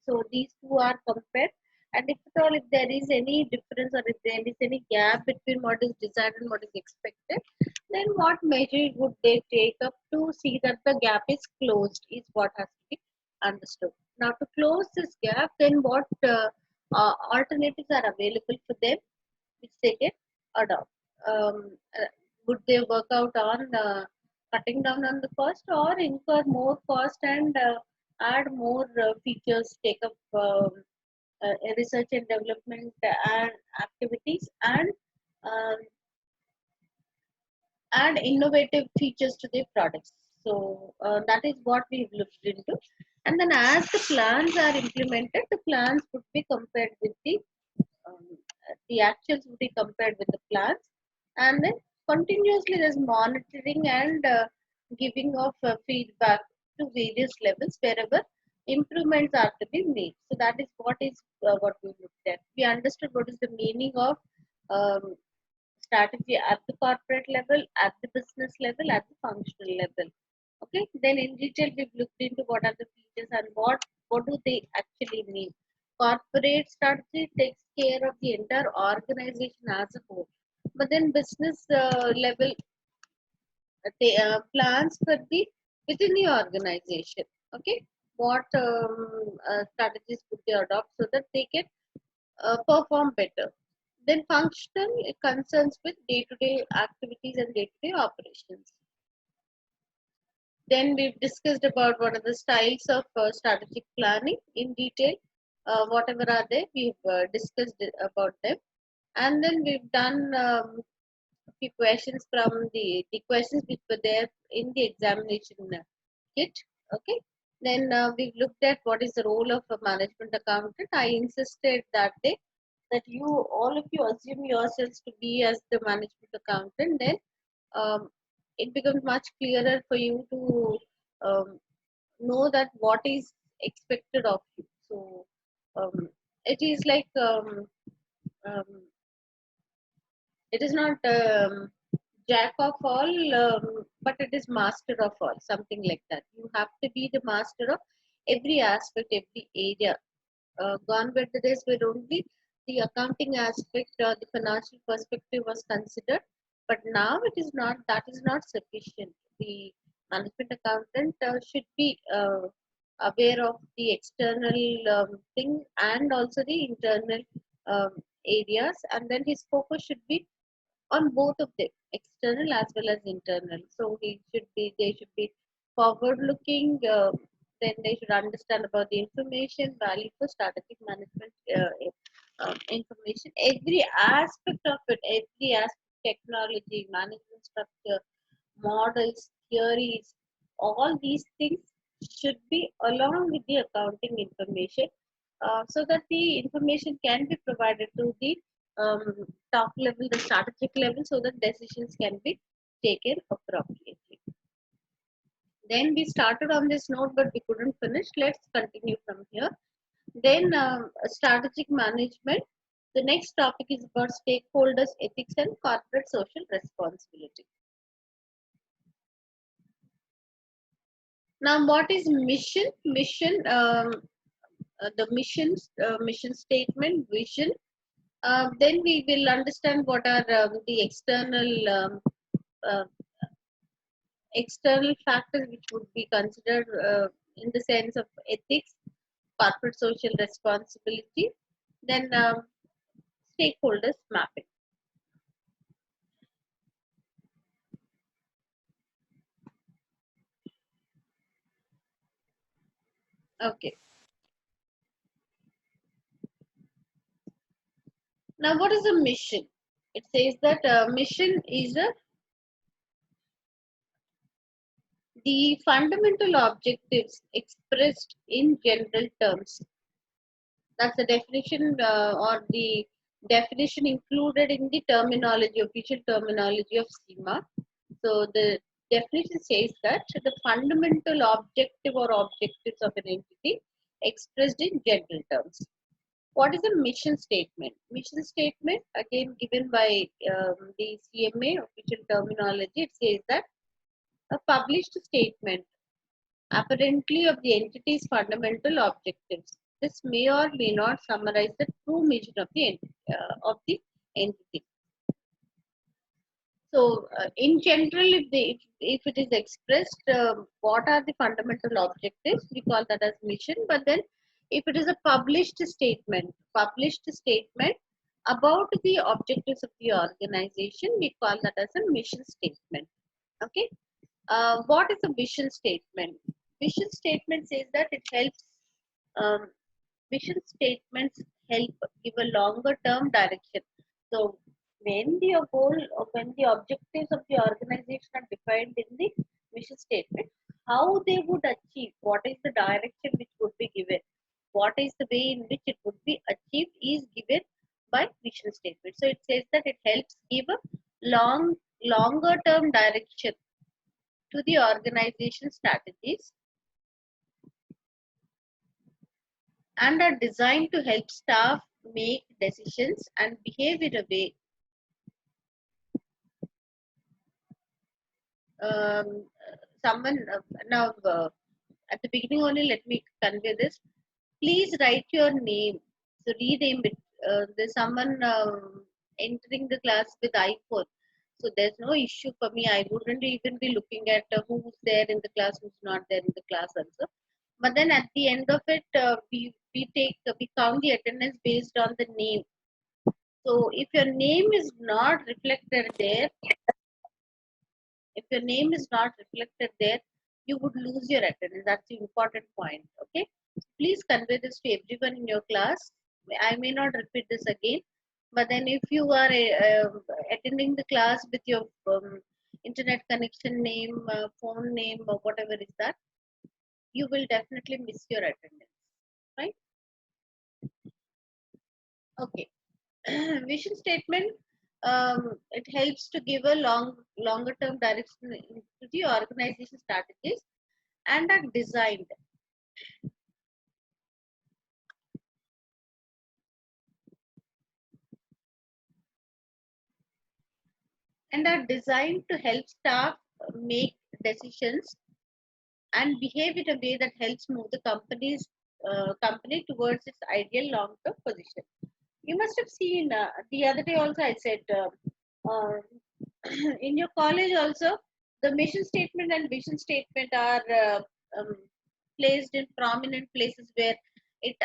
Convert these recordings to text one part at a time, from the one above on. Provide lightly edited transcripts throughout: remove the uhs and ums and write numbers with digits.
So these two are compared, and if at all if there is any difference or if there is any gap between what is desired and what is expected, then what measure would they take up to see that the gap is closed is what has to be understood. Now to close this gap, then what alternatives are available for them which they can adopt. Would they work out on cutting down on the cost or incur more cost and add more features, take up research and development and activities and um, add innovative features to their products. So that is what we've looked into. And then as the plans are implemented, the plans would be compared with um, the actuals would be compared with the plans, and then continuously there's monitoring and giving of feedback to various levels wherever improvements are to be made. So that is what we looked at. We understood what is the meaning of um, strategy at the corporate level, at the business level, at the functional level. Okay, then in detail we've looked into what are the features and what do they actually mean. Corporate strategy takes care of the entire organization as a whole, but then business level plans for the within the organization. Okay, what strategies could they adopt so that they can perform better. Then functional concerns with day-to-day activities and day-to-day operations. Then we've discussed about what are the styles of strategic planning in detail. Whatever are there, we've discussed about them. And then we've done a few questions from the questions which were there in the examination kit. Okay. Then we've looked at what is the role of a management accountant. I insisted that day that you all of you assume yourselves to be as the management accountant. Then um, it becomes much clearer for you to know that what is expected of you. So it is like um, it is not jack of all, but it is master of all, something like that. You have to be the master of every aspect, every area. Gone were the days where only the accounting aspect or the financial perspective was considered, but now it is not. That is not sufficient. The management accountant should be aware of the external thing and also the internal um, areas, and then his focus should be on both of them, external as well as internal. So they should be forward looking. Then they should understand about the information value for strategic management information. Every aspect of it, every aspect, technology, management structure, models, theories, all these things should be along with the accounting information so that the information can be provided to the um, top level, the strategic level, so that decisions can be taken appropriately. Then we started on this note, but we couldn't finish. Let's continue from here. Then strategic management. The next topic is about stakeholders, ethics, and corporate social responsibility. Now, what is mission? Mission, the mission statement, vision. Then we will understand what are the uh, external factors which would be considered in the sense of ethics, corporate social responsibility, then stakeholders mapping. Okay. Now, what is a mission? It says that mission is the fundamental objectives expressed in general terms. That's the definition or the definition included in the terminology, official terminology of CIMA. So the definition says that the fundamental objective or objectives of an entity expressed in general terms. What is a mission statement? Mission statement, again given by the CMA official terminology, it says that a published statement apparently of the entity's fundamental objectives This may or may not summarize the true mission of the entity. So, in general, if it is expressed, what are the fundamental objectives? We call that as mission. But then, if it is a published statement about the objectives of the organization, we call that as a mission statement. Okay. What is a vision statement? Vision statement says that it helps. Um, Vision statements help give a longer term direction. So when the goal or when the objectives of the organization are defined in the mission statement, how they would achieve, what is the direction which would be given, what is the way in which it would be achieved is given by vision statement. So it says that it helps give a longer term direction to the organization strategies and are designed to help staff make decisions and behave in a way. Um, Someone now at the beginning only let me convey this. Please write your name. So rename it. There's someone entering the class with iPhone. So there's no issue for me. I wouldn't even be looking at who's there in the class, who's not there in the class also. But then at the end of it, we count the attendance based on the name. So if your name is not reflected there, if your name is not reflected there, you would lose your attendance. That's the important point. Okay. Please convey this to everyone in your class. I may not repeat this again, but then if you are attending the class with your internet connection name, phone name, or whatever is that, you will definitely miss your attendance. Right? Okay. Vision statement, it helps to give a longer term direction to the organization strategies and are designed to help staff make decisions and behave in a way that helps move the company towards its ideal long term position. You must have seen the other day also I said uh, in your college also the mission statement and vision statement are um, placed in prominent places where it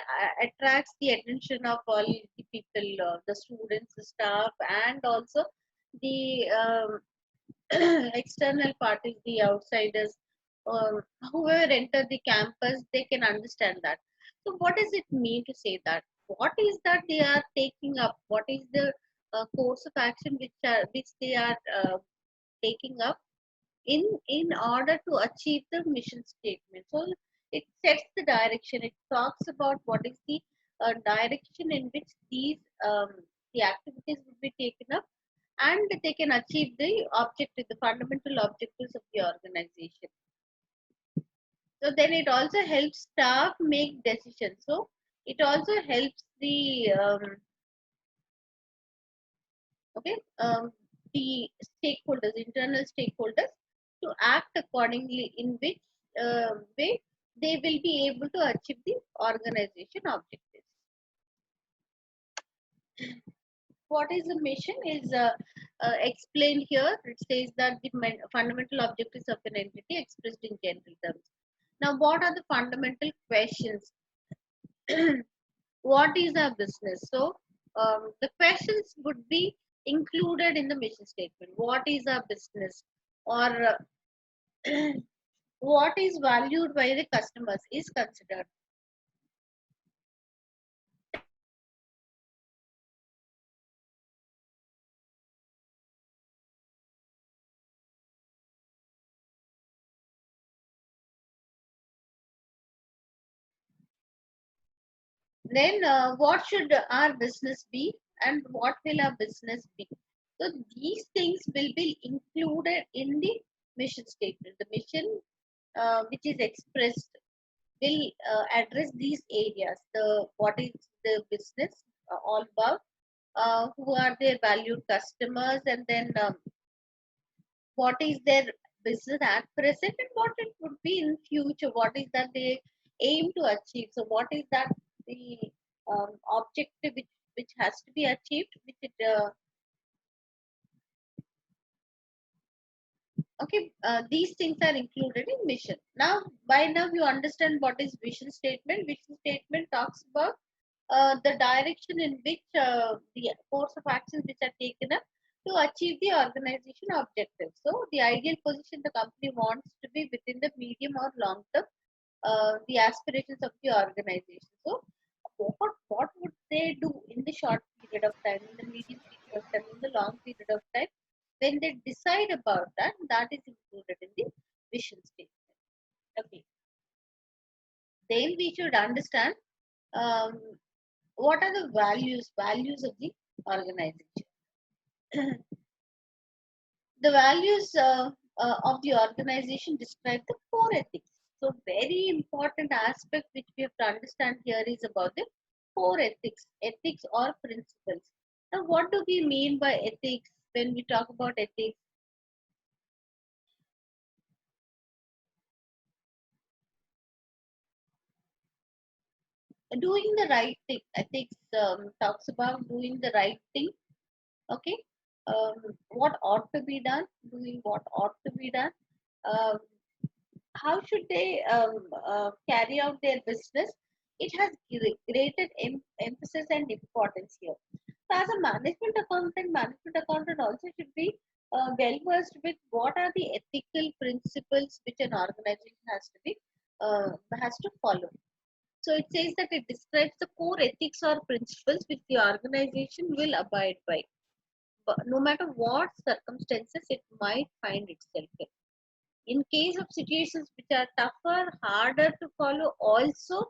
attracts the attention of all the people, the students, the staff, and also the external parties, the outsiders, whoever enter the campus, they can understand that. So, what does it mean to say that? What is that they are taking up? What is the course of action which they are taking up in order to achieve the mission statement? So, it sets the direction. It talks about what is the direction in which the activities will be taken up and they can achieve the objective, the fundamental objectives of the organization. So then it also helps staff make decisions. So it also helps okay the stakeholders, internal stakeholders, to act accordingly in which way they will be able to achieve the organization objectives. What is the mission is explained here. It says that the fundamental objectives of an entity expressed in general terms. Now, what are the fundamental questions? What is our business? So, the questions would be included in the mission statement. What is our business? Or what is valued by the customers is considered. Then, what should our business be and what will our business be? So, these things will be included in the mission statement. The mission which is expressed will address these areas. The what is the business all about? Who are their valued customers, and then what is their business at present, and what it would be in future. What is that they aim to achieve? So, what is that the objective which has to be achieved, which it okay, these things are included in mission. Now, by now you understand what is vision statement. Vision statement talks about the direction in which the course of actions which are taken up to achieve the organization objectives. So, the ideal position the company wants to be within the medium or long term, the aspirations of the organization. So, what would they do in the short period of time, in the medium period of time, in the long period of time? When they decide about that, that is included in the vision statement. Okay. Then we should understand um, what are the values of the organization. The values of the organization describe the core ethics. So, very important aspect which we have to understand here is about the core ethics or principles. Now, what do we mean by ethics when we talk about ethics? Doing the right thing. Ethics talks about doing the right thing. Okay, what ought to be done, doing what ought to be done. Um, how should they carry out their business? It has greater emphasis and importance here. So, as a management accountant also should be well versed with what are the ethical principles which an organization has to follow. So it says that it describes the core ethics or principles which the organization will abide by, but no matter what circumstances it might find itself in. In case of situations which are tougher, harder to follow, also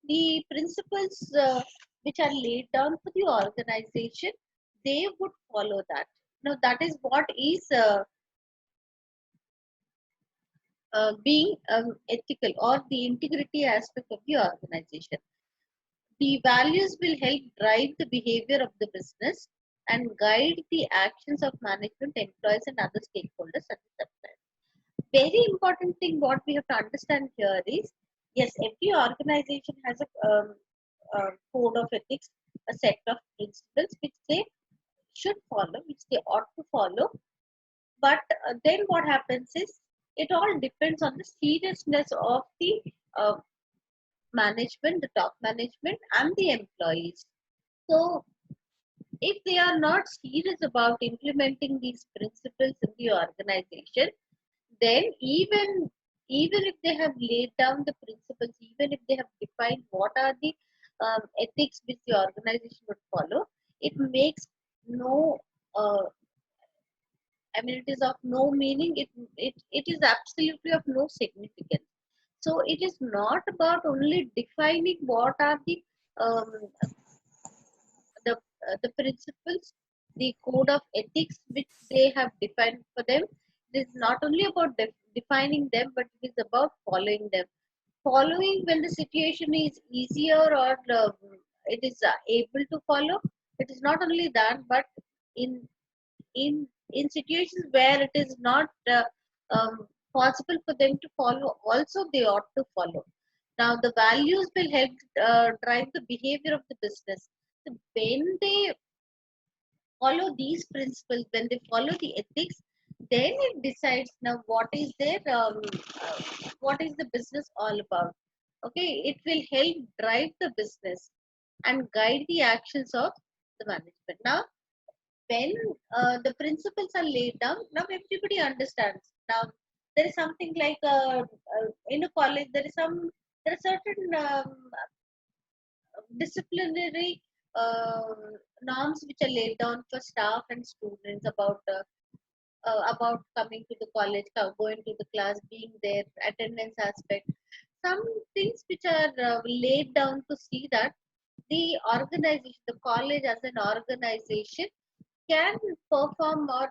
the principles which are laid down for the organization, they would follow that. Now that is what is being ethical or the integrity aspect of the organization. The values will help drive the behavior of the business and guide the actions of management, employees, and other stakeholders such as suppliers. Very important thing what we have to understand here is, yes, every organization has a code of ethics, a set of principles which they should follow, which they ought to follow. But then what happens is, it all depends on the seriousness of the uh, management, the top management, and the employees. So, if they are not serious about implementing these principles in the organization, then even if they have laid down the principles, even if they have defined what are the ethics which the organization would follow, it makes no I mean, it is of no meaning. It is absolutely of no significance. So it is not about only defining what are um, the the principles, the code of ethics which they have defined for them. It is not only about defining them, but it is about following them. Following when the situation is easier or it is able to follow. It is not only that, but in in in situations where it is not possible for them to follow, also they ought to follow. Now the values will help drive the behavior of the business. So when they follow these principles, when they follow the ethics, then it decides now uh, what is the business all about. Okay, it will help drive the business and guide the actions of the management. Now when the principles are laid down, now everybody understands. Now there is something like in a college there are certain disciplinary norms which are laid down for staff and students about coming to the college, going to the class, being there, attendance aspect. Some things which are laid down to see that the organization, the college as an organization, can perform or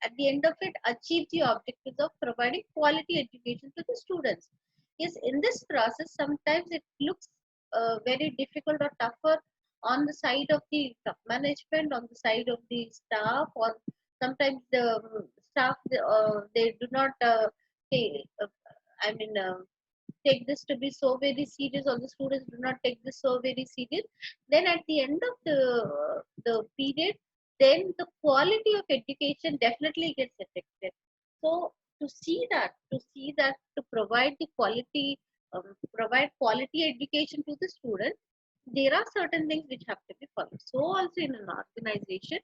at the end of it achieve the objectives of providing quality education to the students. Yes, in this process sometimes it looks very difficult or tougher on the side of the top management, on the side of the staff, or sometimes the staff they do not take, I mean take this to be so very serious, or the students do not take this so very serious, then at the end of the period, then the quality of education definitely gets affected. So to provide the quality, provide quality education to the student, there are certain things which have to be followed. So also in an organization,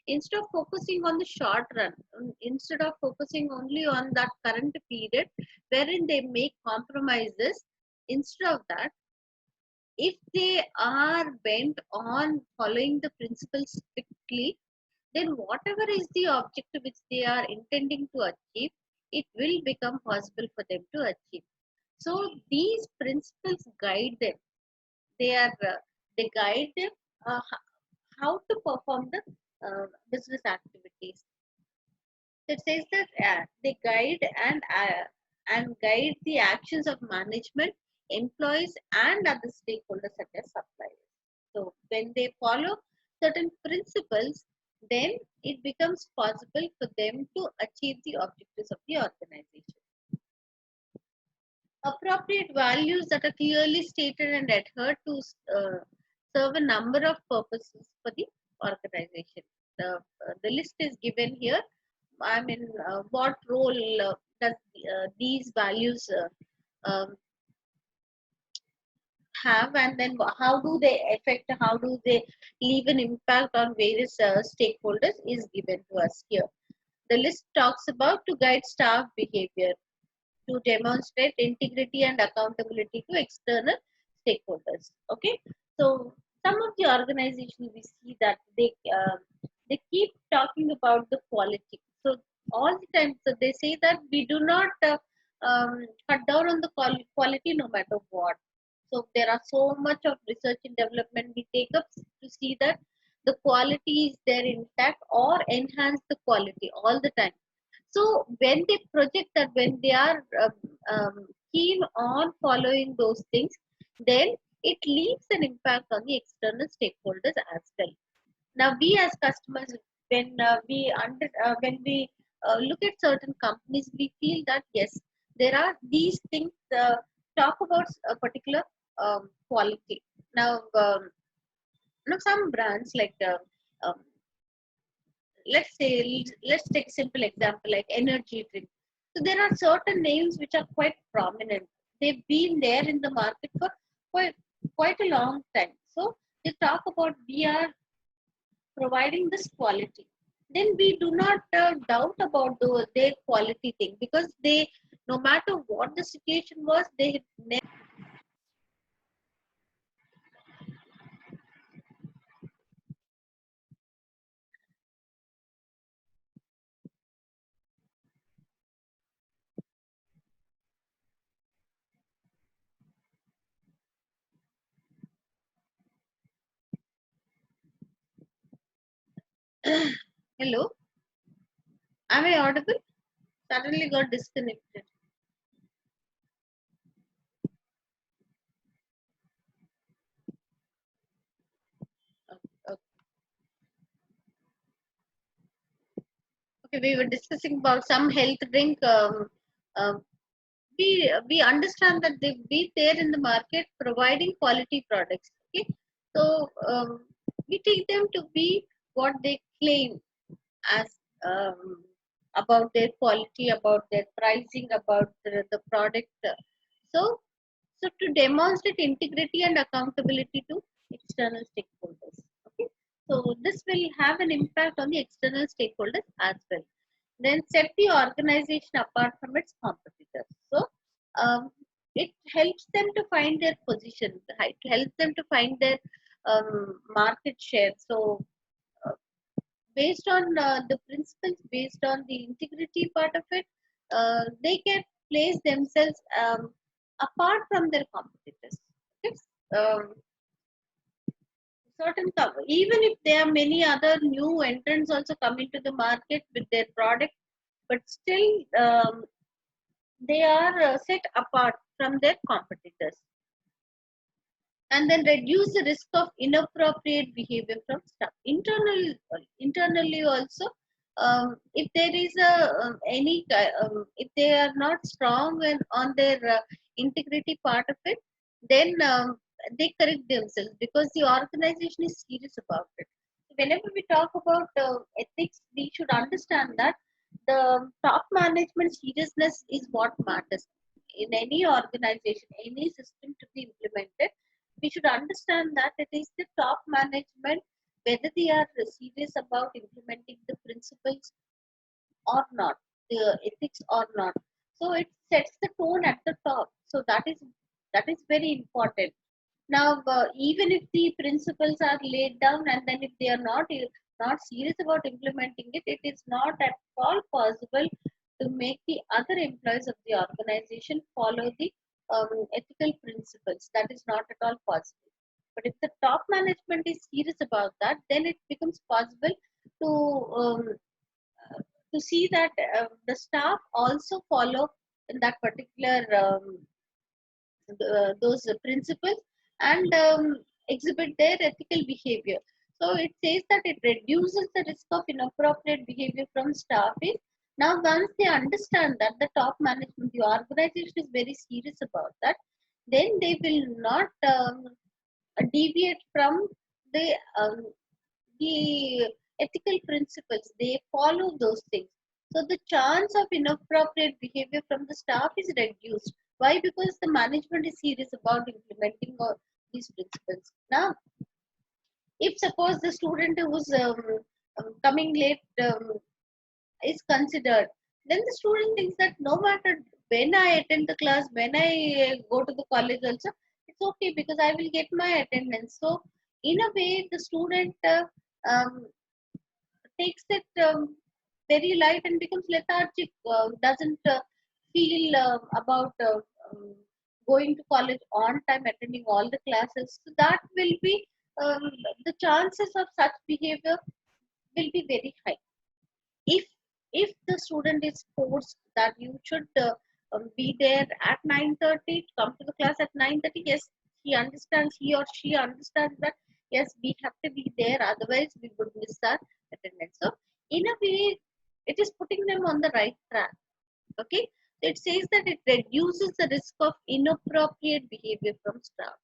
instead of focusing on the short run, instead of focusing only on that current period wherein they make compromises, instead of that, if they are bent on following the principles strictly, then whatever is the objective which they are intending to achieve, it will become possible for them to achieve. So these principles guide them. They guide them how to perform the business activities. So it says that they guide and guide the actions of management, employees, and other stakeholders such as suppliers. So when they follow certain principles, then it becomes possible for them to achieve the objectives of the organization. Appropriate values that are clearly stated and adhered to serve a number of purposes for the organization. The list is given here. I mean, what role does these values um, have, and then how do they affect, how do they leave an impact on various stakeholders is given to us here. The list talks about to guide staff behavior, to demonstrate integrity and accountability to external stakeholders. Okay, so some of the organizations we see that they keep talking about the quality. So all the time, so they say that we do not cut down on the quality no matter what. So there are so much of research and development we take up to see that the quality is there intact or enhance the quality all the time. So when they project that, when they are keen on following those things, then it leaves an impact on the external stakeholders as well. Now we as customers, when we look at certain companies, we feel that yes, there are these things talk about a particular quality. Now, some brands like um, let's take a simple example like energy drink. So there are certain names which are quite prominent. They've been there in the market for quite quite a long time. So they talk about we are providing this quality. Then we do not doubt about their quality thing, because they, no matter what the situation was, they never. Hello, am I audible? Suddenly got disconnected. Okay, okay, we were discussing about some health drink. Um, we understand that they be there in the market providing quality products. Okay, so we take them to be what they claim as, um, about their quality, about their pricing, about the product. So, so to demonstrate integrity and accountability to external stakeholders. Okay, so this will have an impact on the external stakeholders as well. Then set the organization apart from its competitors. So it helps them to find their position. It helps them to find their market share. So based on the principles, based on the integrity part of it, they can place themselves apart from their competitors. If, um, even if there are many other new entrants also come into the market with their product, but still they are set apart from their competitors. And then reduce the risk of inappropriate behavior from staff. Internally also, if there is a if they are not strong and on their integrity part of it, then they correct themselves because the organization is serious about it. Whenever we talk about ethics, we should understand that the top management seriousness is what matters. In any organization, any system to be implemented, we should understand that it is the top management whether they are serious about implementing the principles or not, the ethics or not. So it sets the tone at the top. So that is very important. Now, even if the principles are laid down and then if they are not serious about implementing it, it is not at all possible to make the other employees of the organization follow the ethical principles. That is not at all possible. But if the top management is serious about that, then it becomes possible to to see that the staff also follow in that particular those principles and exhibit their ethical behavior. So it says that it reduces the risk of inappropriate behavior from staff. Now, once they understand that the top management, the organization is very serious about that, then they will not deviate from the the ethical principles. They follow those things. So the chance of inappropriate behavior from the staff is reduced. Why? Because the management is serious about implementing all these principles. Now, if suppose the student who's coming late is considered, then the student thinks that no matter when I attend the class, when I go to the college also, it's okay because I will get my attendance. So in a way, the student um, takes it very light and becomes lethargic, doesn't feel about going to college on time, attending all the classes. So that will be um, the chances of such behavior will be very high. If the student is forced that you should be there at 9:30, come to the class at 9:30, yes, he or she understands that yes, we have to be there, otherwise we would miss our attendance. So in a way, it is putting them on the right track. Okay, so it says that it reduces the risk of inappropriate behavior from staff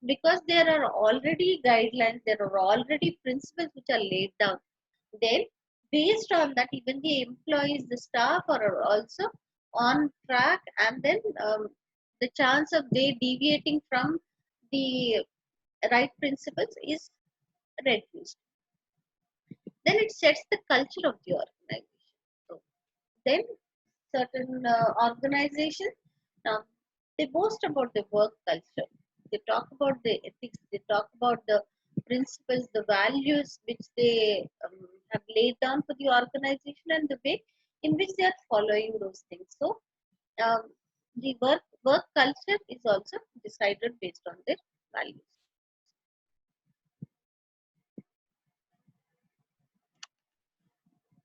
because there are already guidelines, there are already principles which are laid down. Then, based on that, even the employees, the staff are also on track, and then the chance of they deviating from the right principles is reduced. Then it sets the culture of the organization. So then certain organizations now they boast about the work culture. They talk about the ethics. They talk about the principles, the values which they have laid down for the organization and the way in which they are following those things. So um, the work culture is also decided based on their values.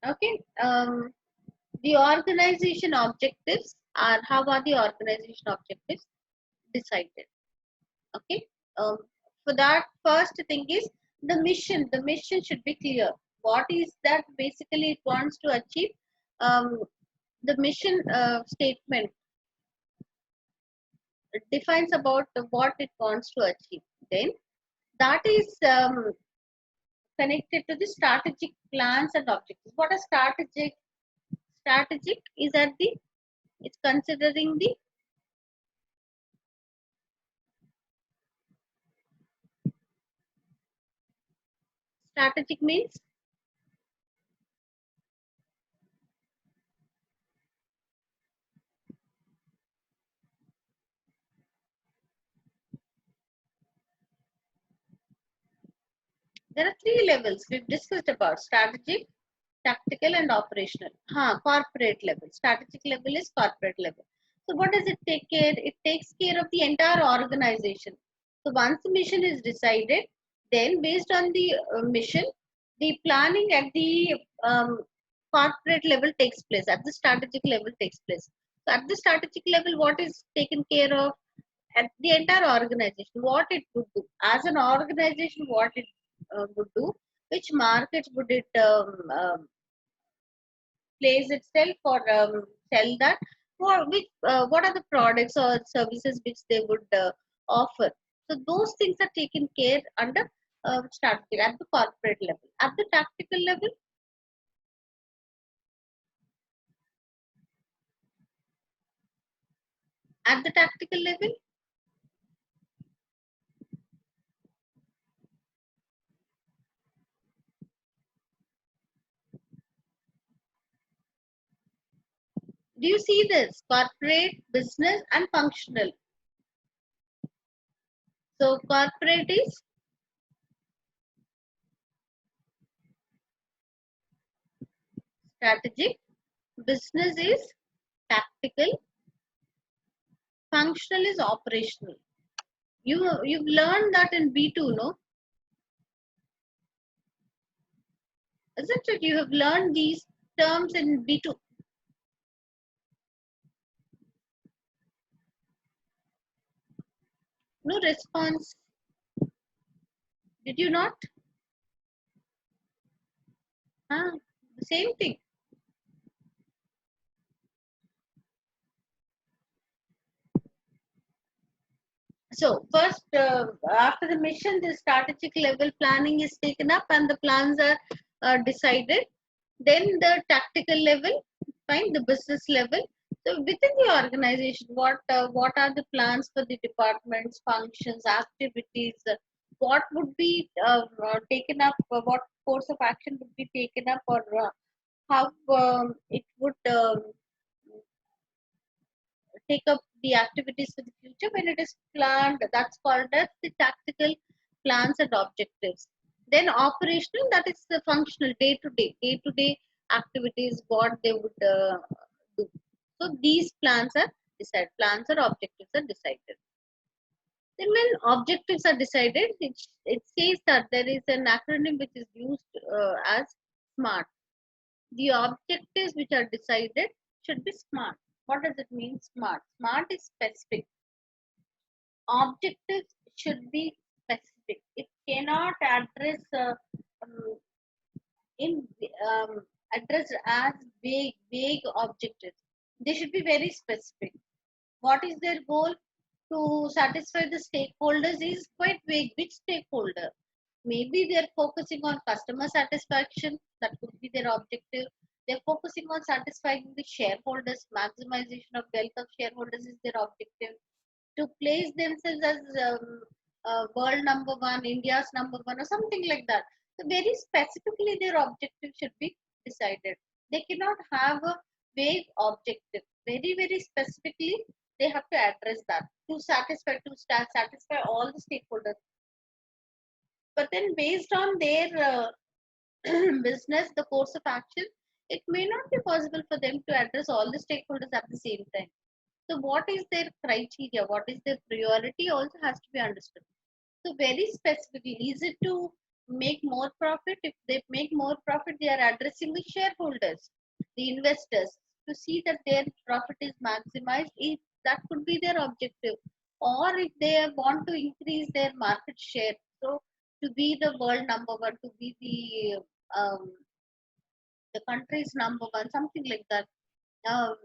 Okay. The organization objectives are how are the organization objectives decided? Okay. um, for that, first thing is the mission should be clear. What is that basically it wants to achieve? The mission statement defines about what it wants to achieve. Then that is connected to the strategic plans and objectives. What a strategic is at the it's considering the strategic means there are three levels we've discussed about: strategic, tactical, and operational. Corporate level. Strategic level is corporate level. So what does it take care? It takes care of the entire organization. So once the mission is decided, then based on the mission, the planning at the corporate level takes place. At the strategic level takes place. So at the strategic level, what is taken care of? At the entire organization, what it would do as an organization, what it would do, which markets would it place itself or sell that, what are the products or services which they would offer. So those things are taken care under strategy at the corporate level. At the tactical level, at the tactical level, do you see this? Corporate, business, and functional. So corporate is strategic, business is tactical, functional is operational. You've learned that in B2, no? Isn't it? You have learned these terms in B2. No response. Did you not? Huh? The same thing. So first, after the mission, the strategic level planning is taken up and the plans are decided. Then the tactical level, fine, the business level. So within the organization, what are the plans for the departments, functions, activities? What would be taken up? What course of action would be taken up, or how it would take up the activities for the future when it is planned. That's called as the tactical plans and objectives. Then operational, that is the functional day to day activities, what they would do. So these plans are decided. Plans or objectives are decided. Then when objectives are decided, it says that there is an acronym which is used as SMART. The objectives which are decided should be SMART. What does it mean, SMART? SMART is specific. Objectives should be specific. It cannot address um, in addressed as vague objectives. They should be very specific. What is their goal? To satisfy the stakeholders is quite vague. Which stakeholder? Maybe they're focusing on customer satisfaction. That could be their objective. They're focusing on satisfying the shareholders. Maximization of wealth of shareholders is their objective. To place themselves as world number one, India's number one, or something like that. So very specifically, their objective should be decided. They cannot have a vague objective. Very specifically, they have to address that to satisfy all the stakeholders. But then, based on their business, the course of action, it may not be possible for them to address all the stakeholders at the same time. So what is their criteria? What is their priority also has to be understood. So very specifically, is it to make more profit? If they make more profit, they are addressing the shareholders, the investors, to see that their profit is maximized. If that could be their objective, or if they want to increase their market share, so to be the world number one, to be the country's number one, something like that. Um,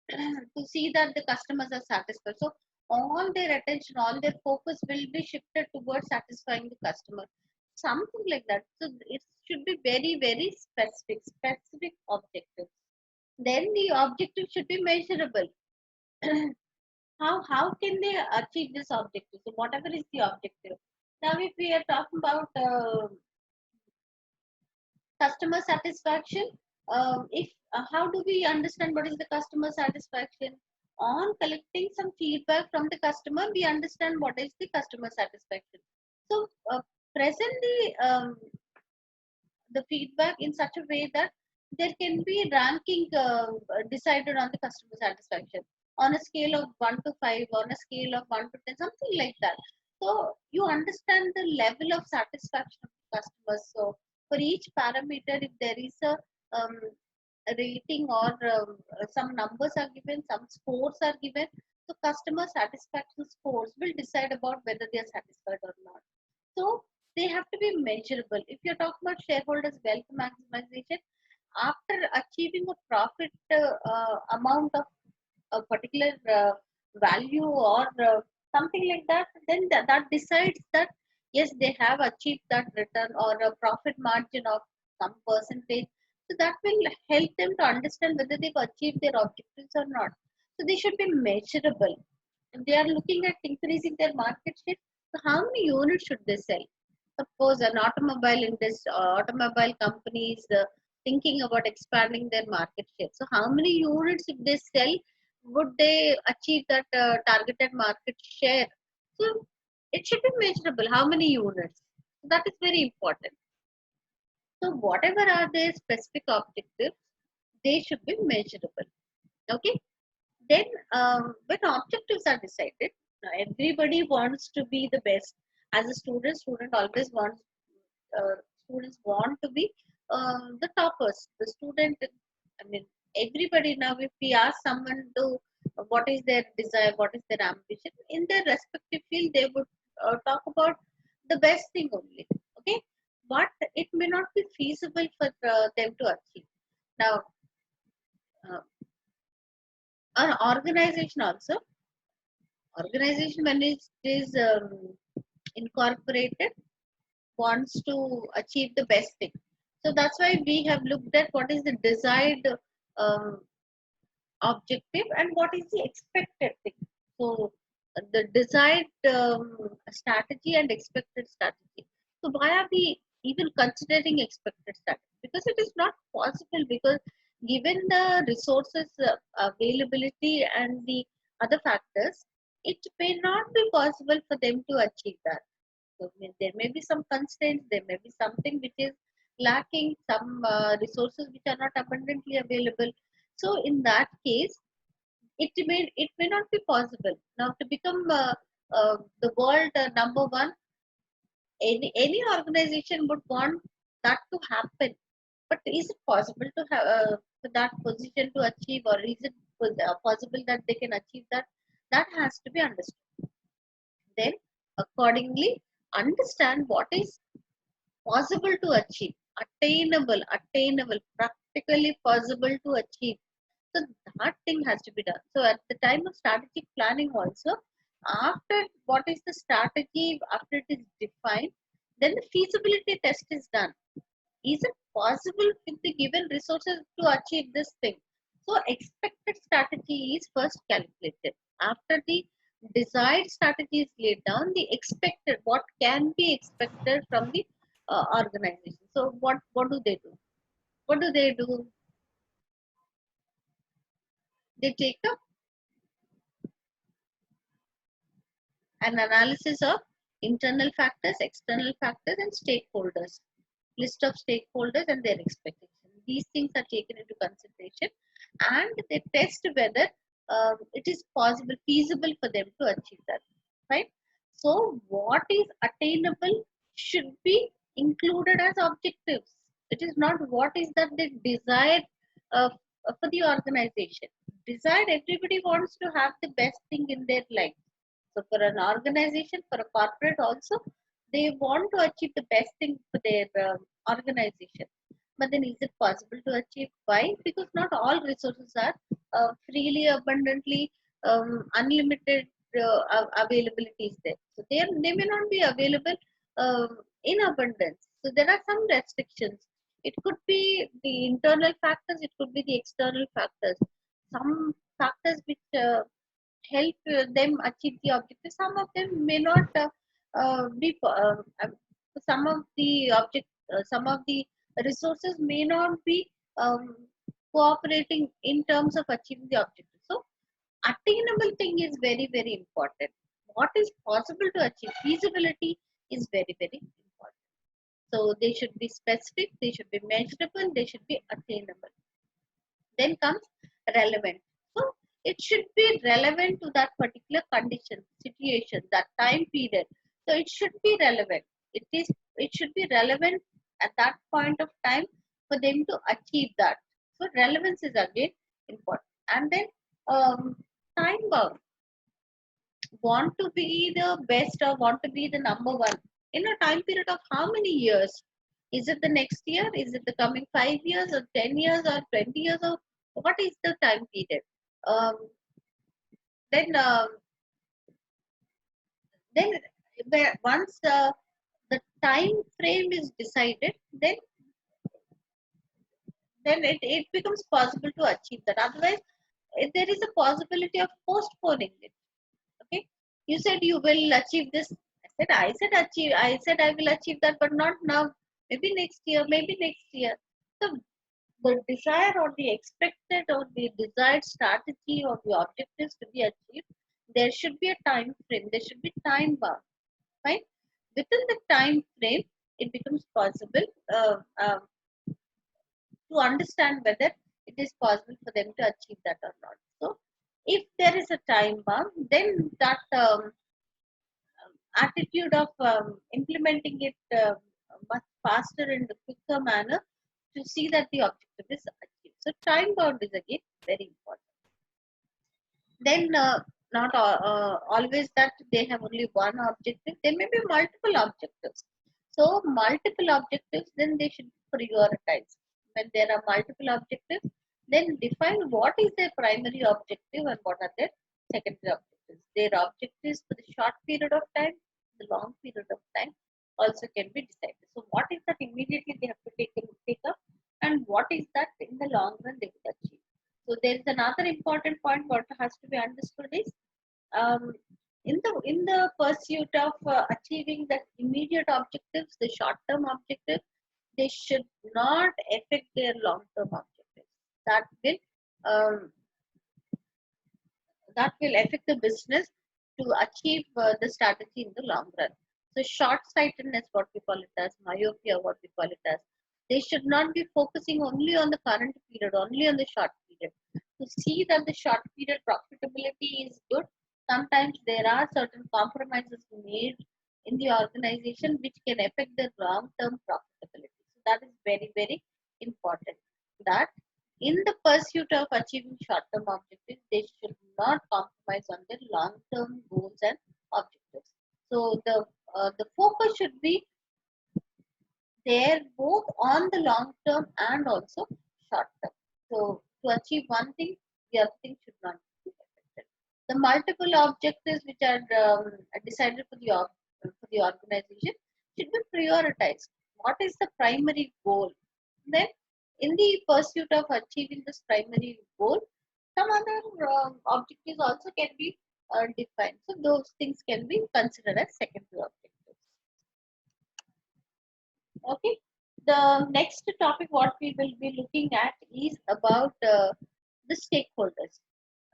to see that the customers are satisfied. So all their attention, all their focus will be shifted towards satisfying the customer. Something like that. So it should be very specific objectives. Then the objective should be measurable. How can they achieve this objective? So whatever is the objective. Now if we are talking about customer satisfaction, if how do we understand what is the customer satisfaction? On collecting some feedback from the customer, we understand what is the customer satisfaction. So present the feedback in such a way that there can be ranking decided on the customer satisfaction on a scale of 1 to 5, on a scale of 1 to 10, something like that. So you understand the level of satisfaction of the customers. So for each parameter, if there is um, a rating or some numbers are given, some scores are given, so customer satisfaction scores will decide about whether they are satisfied or not. So they have to be measurable. If you're talking about shareholders' wealth maximization, after achieving a profit amount of a particular value or something like that, then that decides that yes, they have achieved that return or a profit margin of some percentage. So that will help them to understand whether they've achieved their objectives or not. So they should be measurable. If they are looking at increasing their market share, so how many units should they sell? Suppose an automobile industry, automobile companies thinking about expanding their market share. So how many units if they sell would they achieve that targeted market share? So it should be measurable. How many units? That is very important. So whatever are their specific objectives, they should be measurable. Okay. Then when objectives are decided, now everybody wants to be the best. As a student always wants uh, students want to be the toppers. The student, I mean, everybody now. If we ask someone to what is their desire, what is their ambition in their respective field, they would talk about the best thing only. Okay, but it may not be feasible for them to achieve. Now, uh, an organization also, organization when it is incorporated wants to achieve the best thing. So that's why we have looked at what is the desired um, objective and what is the expected thing. So the desired strategy and expected strategy. So why are we even considering expected strategy? Because it is not possible, because given the resources availability and the other factors, it may not be possible for them to achieve that. So there may be some constraints, there may be something which is lacking, some resources which are not abundantly available. So in that case, it may not be possible. Now to become the world number one, any organization would want that to happen. But is it possible to have for that position to achieve, or is it possible that they can achieve that? That has to be understood. Then accordingly understand what is possible to achieve, attainable, practically possible to achieve. So that thing has to be done. So at the time of strategic planning also, after what is the strategy, after it is defined, then the feasibility test is done. Is it possible with the given resources to achieve this thing? So expected strategy is first calculated. After the desired strategy is laid down, the expected, what can be expected from the organization. So what do they do? What do they do? They take up an analysis of internal factors, external factors, and stakeholders. List of stakeholders and their expectations. These things are taken into consideration, and they test whether it is possible, feasible for them to achieve that. Right. So, what is attainable should be included as objectives. It is not what is that they desire uh, for the organization. Desired, everybody wants to have the best thing in their life. So for an organization, for a corporate also, they want to achieve the best thing for their organization. But then is it possible to achieve? Why? Because not all resources are freely, abundantly, unlimited availability is there. So they may not be available in abundance. So there are some restrictions. It could be the internal factors, it could be the external factors. Some factors which help them achieve the objective. Some of them may not be, some of the some of the resources may not be um, cooperating in terms of achieving the objective. So, attainable thing is very, very important. What is possible to achieve? Feasibility is very, very important. So, they should be specific, they should be measurable, they should be attainable. Then comes relevant. So it should be relevant to that particular condition, situation, that time period. So it should be relevant. It should be relevant at that point of time for them to achieve that. So relevance is again important. And then time bound. Want to be the best or want to be the number one in a time period of how many years? Is it the next year? Is it the coming 5 years or 10 years or 20 years? Or what is the time period? Um, then then once the time frame is decided, then it becomes possible to achieve that. Otherwise, there is a possibility of postponing it. Okay, you said you will achieve this. I said I will achieve that, but not now. Maybe next year. Maybe next year. So the desire or the expected or the desired strategy or the objectives to be achieved, there should be a time frame. There should be time bound. Right? Within the time frame, it becomes possible to understand whether it is possible for them to achieve that or not. So, if there is a time bound, then that attitude of implementing it much faster and quicker manner to see that the objective is achieved. So, time bound is again very important. Then, not always that they have only one objective, there may be multiple objectives. So, multiple objectives, then they should prioritize. When there are multiple objectives, then define what is their primary objective and what are their secondary objectives. Their objectives for the short period of time, the long period of time also can be decided. So, what is that immediately they have to take up, and what is that in the long run they will achieve. So, there is another important point what has to be understood is um, in the pursuit of achieving the immediate objectives, the short term objectives, they should not affect their long term objectives. Um, that will affect the business to achieve the strategy in the long run. So short sightedness, what we call it as myopia, what we call it as, they should not be focusing only on the current period, only on the short period. To see that the short period profitability is good, sometimes there are certain compromises made in the organization which can affect the long term profitability. So that is very, very important. That in the pursuit of achieving short-term objectives, they should not compromise on their long-term goals and objectives. So the focus should be there both on the long term and also short term. So to achieve one thing, the other thing should not be affected. The multiple objectives which are decided for the organization should be prioritized. What is the primary goal? Then, in the pursuit of achieving this primary goal, some other objectives also can be defined. So those things can be considered as secondary objectives. Okay. The next topic what we will be looking at is about the stakeholders.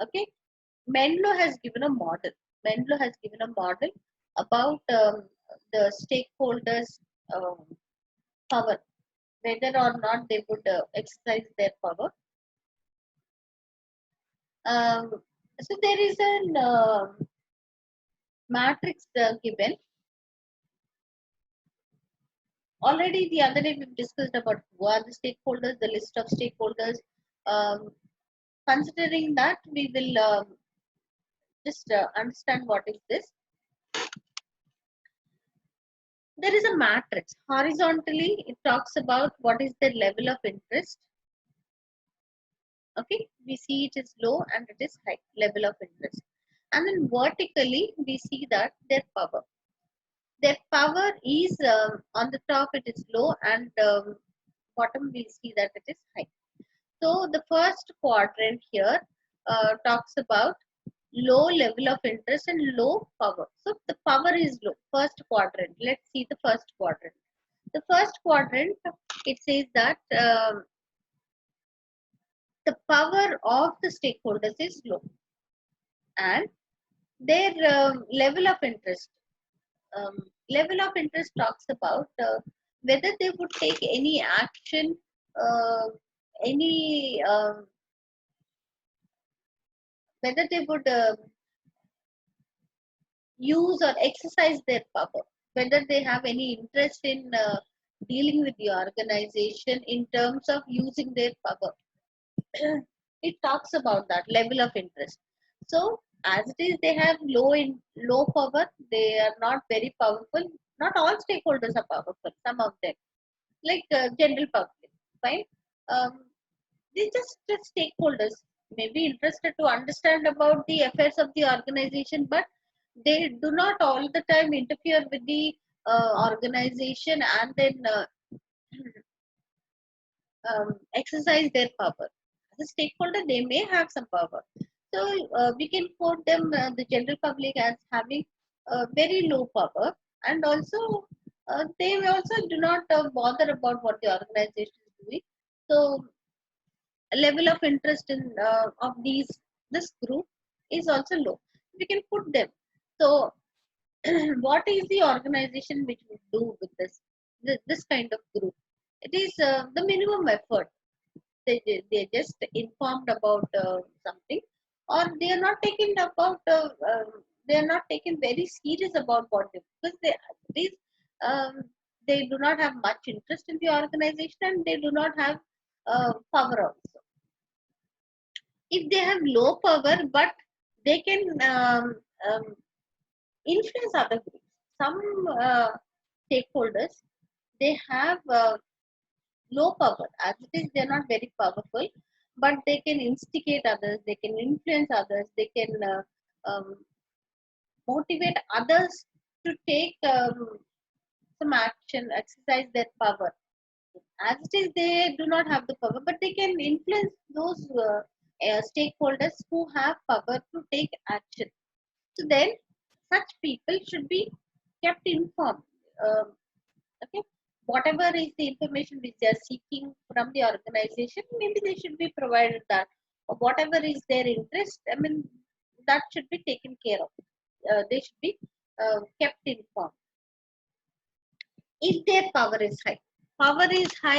Okay. Mendelow has given a model. Mendelow has given a model about the stakeholders' power, whether or not they would exercise their power. So there is an matrix given. Already the other day we've discussed about who are the stakeholders, the list of stakeholders. Um, Considering that, we will just understand what is this. There is a matrix. Horizontally, it talks about what is the level of interest. Okay, we see it is low and it is high level of interest. And then vertically, we see that their power. Their power is on the top, it is low, and bottom, we see that it is high. So the first quadrant here talks about low level of interest and low power. So the power is low. First quadrant. Let's see the first quadrant. The first quadrant, it says that the power of the stakeholders is low, and their level of interest. Level of interest talks about whether they would take any action, any whether they would use or exercise their power, whether they have any interest in dealing with the organization in terms of using their power. It talks about that level of interest. So as it is, they have low power. They are not very powerful. Not all stakeholders are powerful. Some of them, like general public, right? Um, they're just stakeholders. may be interested to understand about the affairs of the organization, but they do not all the time interfere with the organization and then exercise their power. As a stakeholder, they may have some power. So we can quote them, the general public, as having very low power, and also they also do not bother about what the organization is doing. So level of interest in of this group is also low. We can put them. So what is the organization which would do with this kind of group? It is the minimum effort. They just informed about something, or they are not taken about they are not taken very serious about what they, because these um, they do not have much interest in the organization, and they do not have power also. If they have low power, but they can influence other groups. Some stakeholders, they have low power. As it is, they are not very powerful, but they can instigate others, they can influence others, they can motivate others to take some action, exercise their power. As it is, they do not have the power, but they can influence those stakeholders who have power to take action. So then, such people should be kept informed. Okay, whatever is the information which they are seeking from the organization, maybe they should be provided that. Or whatever is their interest, I mean, that should be taken care of. They should be kept informed. If their power is high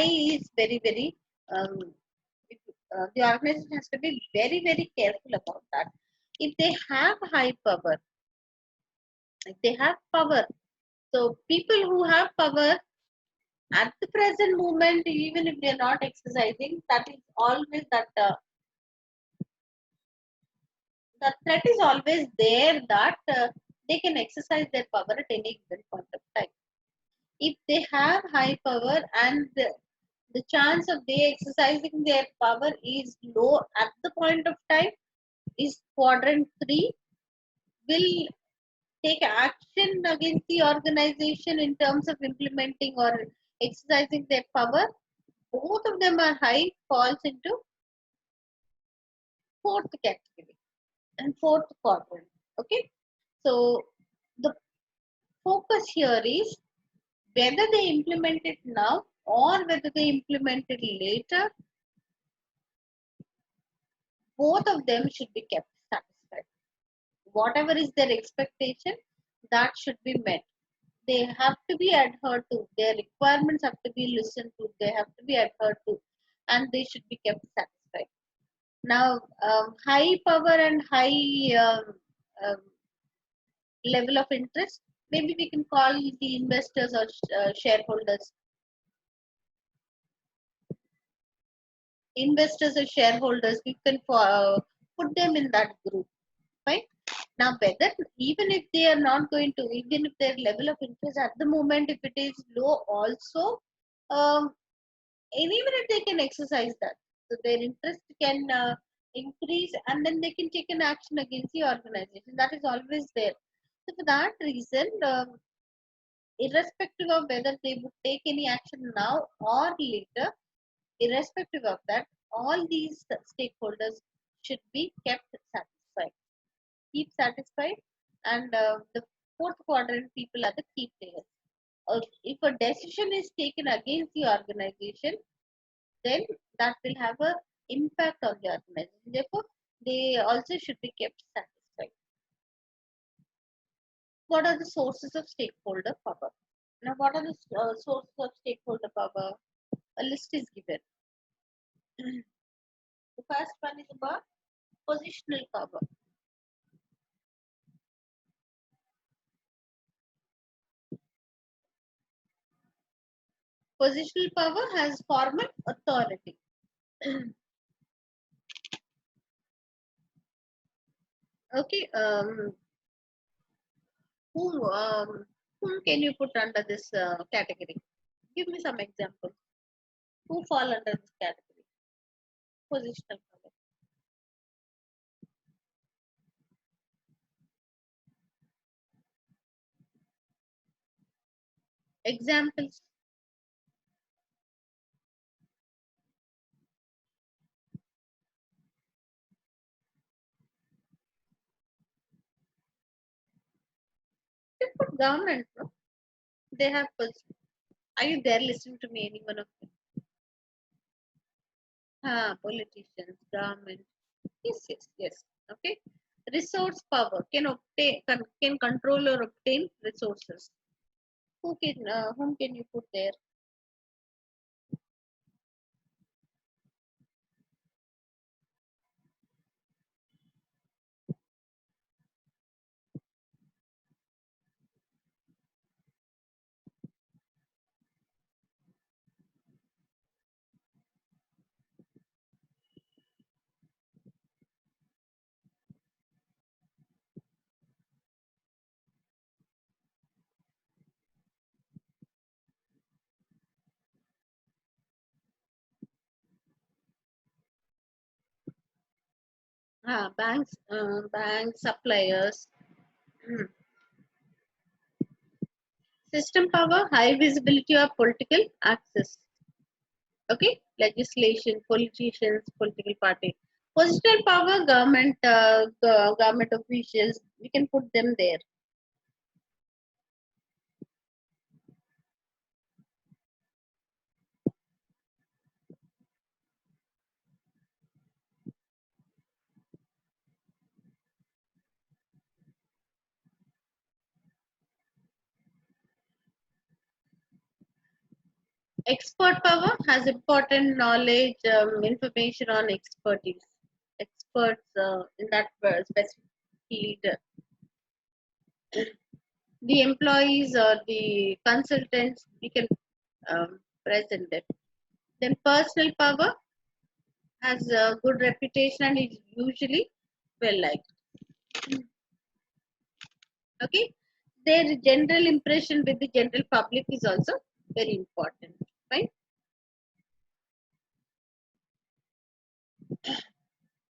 is very very. If, the organization has to be very very careful about that. If they have high power, if they have power, so people who have power at the present moment, even if they are not exercising, that is always that the threat is always there that they can exercise their power at any given point of time. If they have high power and the chance of they exercising their power is low at the point of time, is quadrant 3 will take action against the organization in terms of implementing or exercising their power. Both of them are high, falls into fourth category and fourth quadrant. Okay, so the focus here is whether they implement it now or whether they implement it later. Both of them should be kept satisfied. Whatever is their expectation, that should be met. They have to be adhered to. Their requirements have to be listened to. They have to be adhered to, and they should be kept satisfied. Now, high power and high um, level of interest, maybe we can call the investors or shareholders. Investors or shareholders, we can put them in that group, right? Now, whether even if they are not going to, even if their level of interest at the moment, if it is low, also, and even if they can exercise that, so their interest can increase, and then they can take an action against the organization. That is always there. So, for that reason, irrespective of whether they would take any action now or later, irrespective of that, all these stakeholders should be kept satisfied. Keep satisfied, and the fourth quadrant people are the key players. If a decision is taken against the organization, then that will have a impact on the organization. Therefore, they also should be kept satisfied. What are the sources of stakeholder power? Now, what are the sources of stakeholder power? A list is given. The first one is about positional power. Positional power has formal authority. Okay, whom can you put under this category? Give me some examples. Who fall under this category? Positional power. Examples. You put government, no? They have. Are you there listening to me? Any one of them? Politicians, government. Yes, yes, yes. Okay. Resource power can obtain, can control or obtain resources. Whom can you put there? Banks, suppliers. Hmm. System power, high visibility of political access. Okay, legislation, politicians, political party. Positional power, government officials. We can put them there. Expert power has important knowledge, information on expertise. Experts in that specific field. The employees or the consultants, we can present them. Then personal power has a good reputation and is usually well liked. Okay, their general impression with the general public is also very important. Right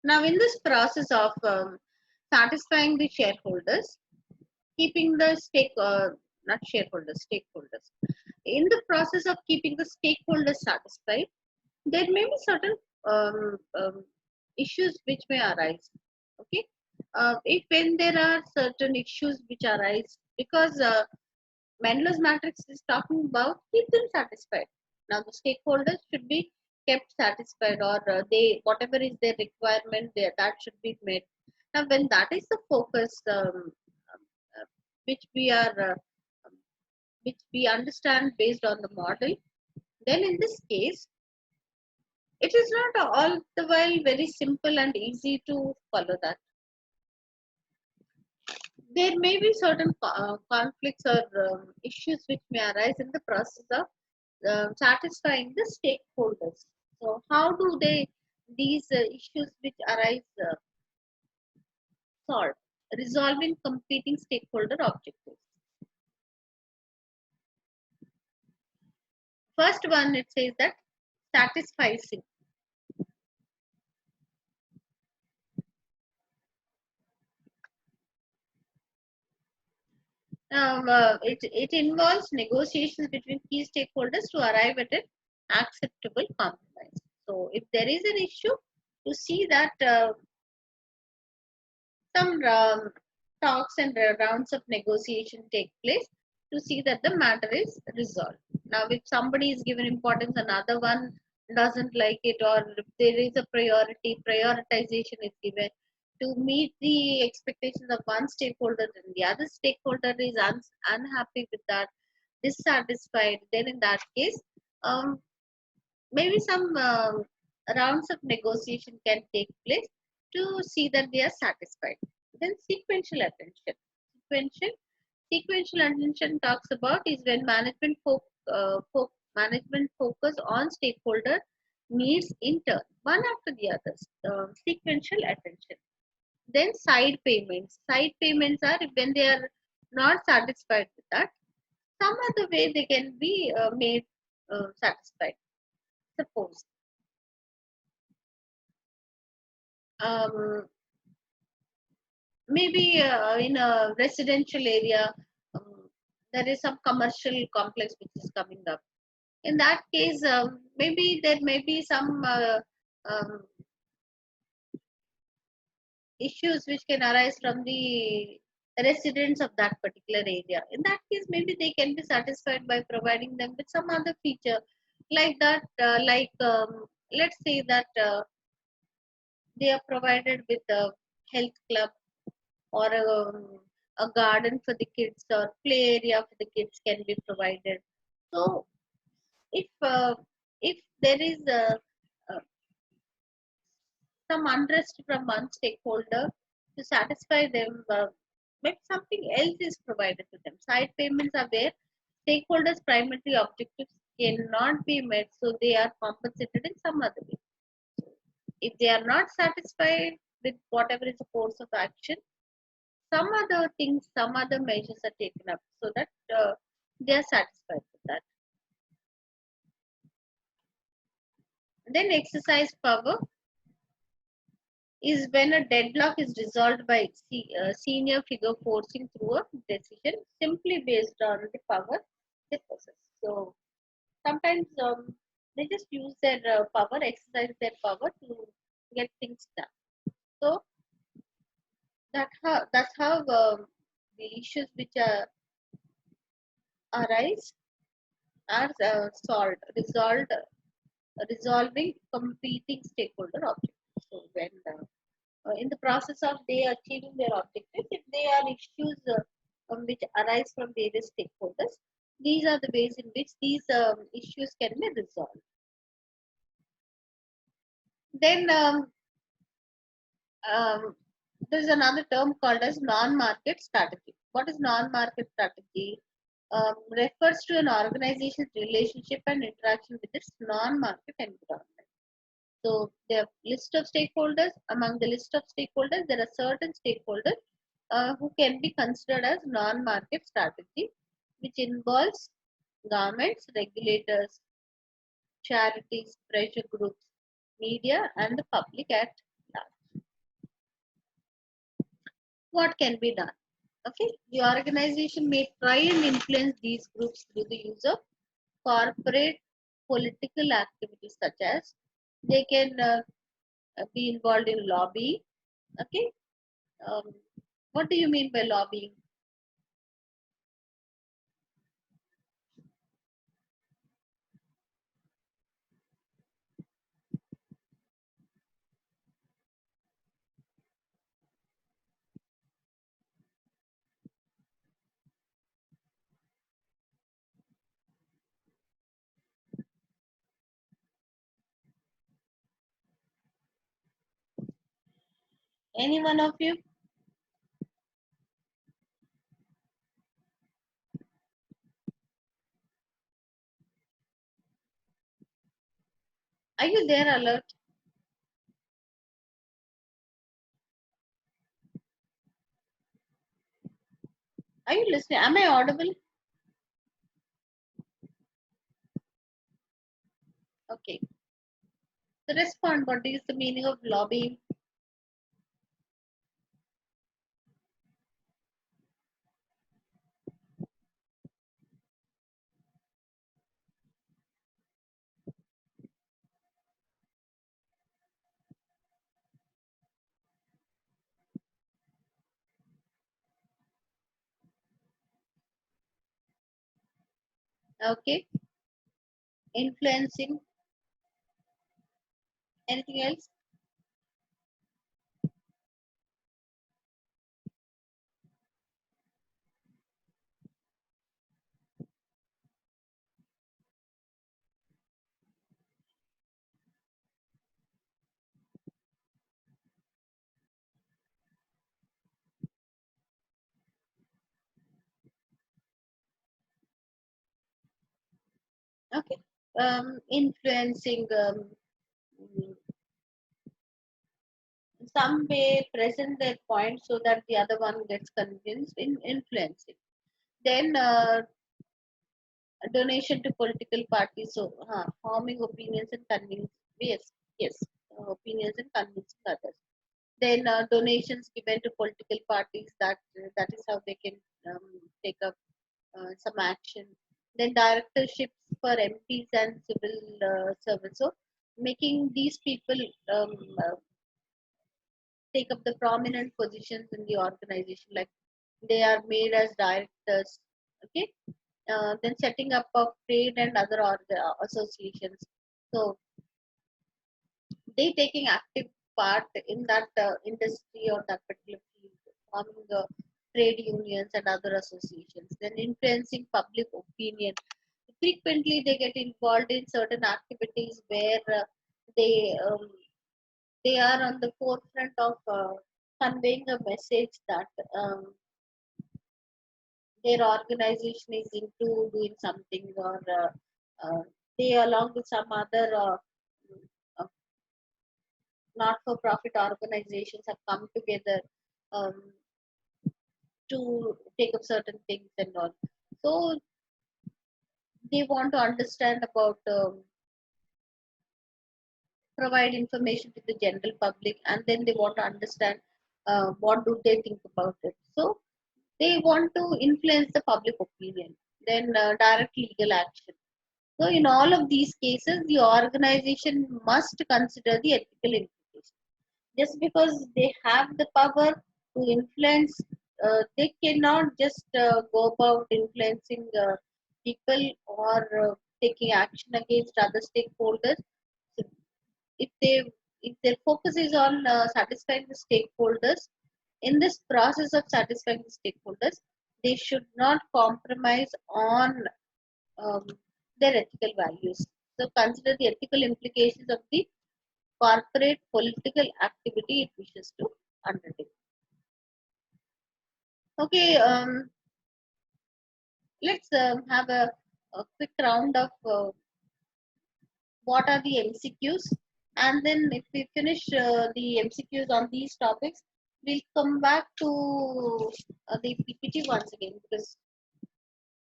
now, in this process of satisfying the shareholders, keeping the not shareholders, stakeholders. In the process of keeping the stakeholders satisfied, there may be certain issues which may arise. Okay, if when there are certain issues which arise because Mendelow's matrix is talking about keep them satisfied. Now the stakeholders should be kept satisfied, or they whatever is their requirement, that should be met. Now when that is the focus, uh, which we are um, which we understand based on the model, then in this case it is not all the while very simple and easy to follow that. There may be certain conflicts or issues which may arise in the process of satisfying the stakeholders. So, how do they these issues which arise solve? Resolving competing stakeholder objectives. First one, it says that satisficing. It involves negotiations between key stakeholders to arrive at an acceptable compromise. So, if there is an issue, to see that some talks and rounds of negotiation take place to see that the matter is resolved. Now, if somebody is given importance, another one doesn't like it, or if there is a prioritization is given to meet the expectations of one stakeholder, and the other stakeholder is unhappy with that, dissatisfied, then in that case, um, maybe some rounds of negotiation can take place to see that they are satisfied. Then Sequential, sequential attention talks about is when management focus on stakeholder needs in turn, one after the others. Sequential attention. Then side payments. Side payments are when they are not satisfied with that, some other way they can be made satisfied. Suppose um, maybe in a residential area, um, there is some commercial complex which is coming up. In that case, maybe there may be some um, issues which can arise from the residents of that particular area. In that case, maybe they can be satisfied by providing them with some other feature like that, let's say that they are provided with a health club or a garden for the kids or play area for the kids can be provided. So if there is some unrest from one stakeholder to satisfy them, maybe something else is provided to them. Side payments are where stakeholders' primary objectives cannot be met, so they are compensated in some other way. If they are not satisfied with whatever is the course of action, some other things, some other measures are taken up so that they are satisfied with that. Then exercise power is when a deadlock is resolved by senior figure forcing through a decision simply based on the power they possess. So sometimes they just use their power, exercise their power to get things done. So that's how the issues which arise are resolving competing stakeholder objectives. So when in the process of they achieving their objectives, if there are issues which arise from various stakeholders, these are the ways in which these issues can be resolved. Then there is another term called as non-market strategy. What is non-market strategy? Refers to an organization's relationship and interaction with its non-market environment. So there are list of stakeholders. Among the list of stakeholders, there are certain stakeholders who can be considered as non-market strategy, which involves governments, regulators, charities, pressure groups, media, and the public at large. What can be done? Okay, the organization may try and influence these groups through the use of corporate political activities, such as they can be involved in lobbying. Okay, um, what do you mean by lobbying? Any one of you? Are you there, alert? Are you listening? Am I audible? Okay. So respond. What is the meaning of lobbying? Okay. Influencing. Anything else? Okay. Influencing. Mm, some way present their point so that the other one gets convinced in influencing. Then a donation to political parties. So forming opinions and convincing. Yes, yes, opinions and convincing others. Then donations given to political parties. That is how they can take up. some action. Then directorships for MPs and civil servants. So making these people um, uh, take up the prominent positions in the organization, like they are made as directors. Okay. Then setting up of trade and other associations. So they taking active part in that industry or that particular field, forming trade unions and other associations, then influencing public opinion. Frequently, they get involved in certain activities where they they are on the forefront of conveying a message that their organization is into doing something, or they, along with some other uh, not-for-profit organizations, have come together um, to take up certain things and all. So they want to understand about, provide information to the general public, and then they want to understand what do they think about it. So they want to influence the public opinion. Then direct legal action. So in all of these cases, the organization must consider the ethical implications. Just because they have the power to influence, they cannot just go about influencing people or taking action against other stakeholders. So if they, if their focus is on satisfying the stakeholders, in this process of satisfying the stakeholders, they should not compromise on um, their ethical values. So consider the ethical implications of the corporate political activity it wishes to undertake. Okay, let's have a quick round of what are the MCQs, and then if we finish the MCQs on these topics, we'll come back to the PPT once again, because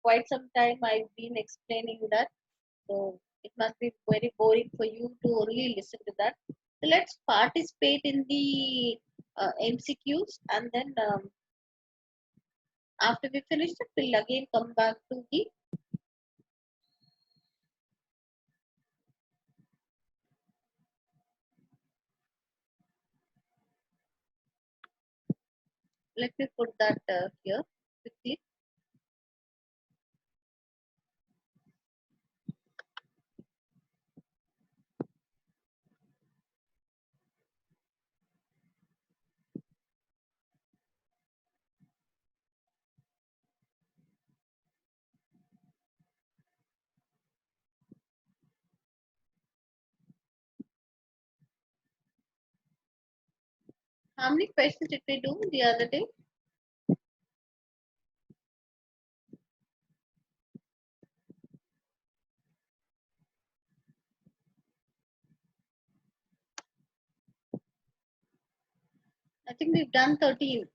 quite some time I've been explaining that, so it must be very boring for you to only listen to that. So let's participate in the MCQs, and then after we finish it, we'll again come back to the. Let me put that here quickly. How many questions did we do the other day? I think we've done 13.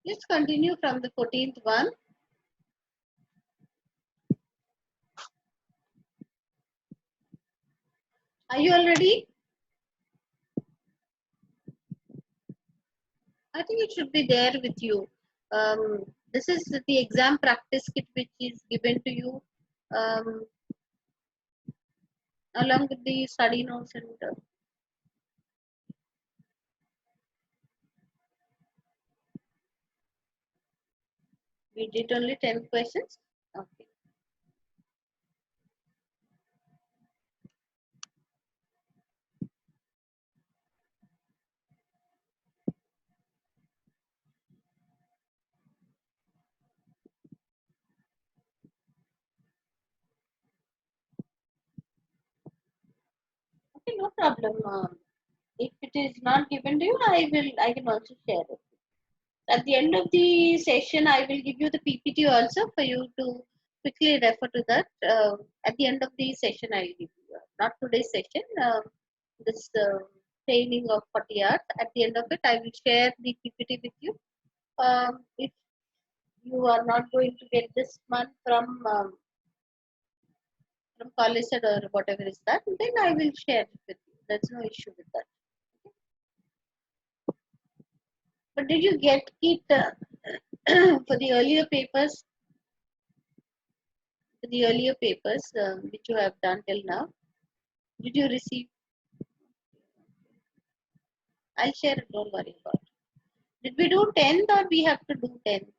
Let's continue from the 14th one. Are you all ready? I think it should be there with you. This is the exam practice kit which is given to you um, along with the study notes, and we did only 10 questions. Okay. Okay, no problem. If it is not given to you, I can also share it. At the end of the session, I will give you the PPT also for you to quickly refer to that. At the end of the session, I will give you, not today's session, this training of 40 hours. At the end of it, I will share the PPT with you. If you are not going to get this month from college or whatever is that, then I will share it with you. There's no issue with that. But did you get it for the earlier papers? For the earlier papers which you have done till now, did you receive? I'll share it. Don't worry about it. Did we do 10th or we have to do 10th?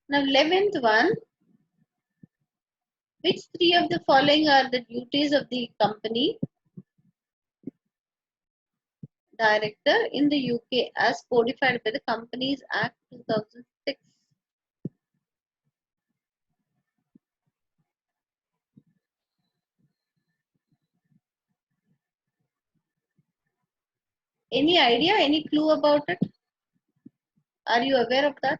Now 11th one, which three of the following are the duties of the company director in the UK as codified by the Companies Act 2006? Any idea? Any clue about it? Are you aware of that?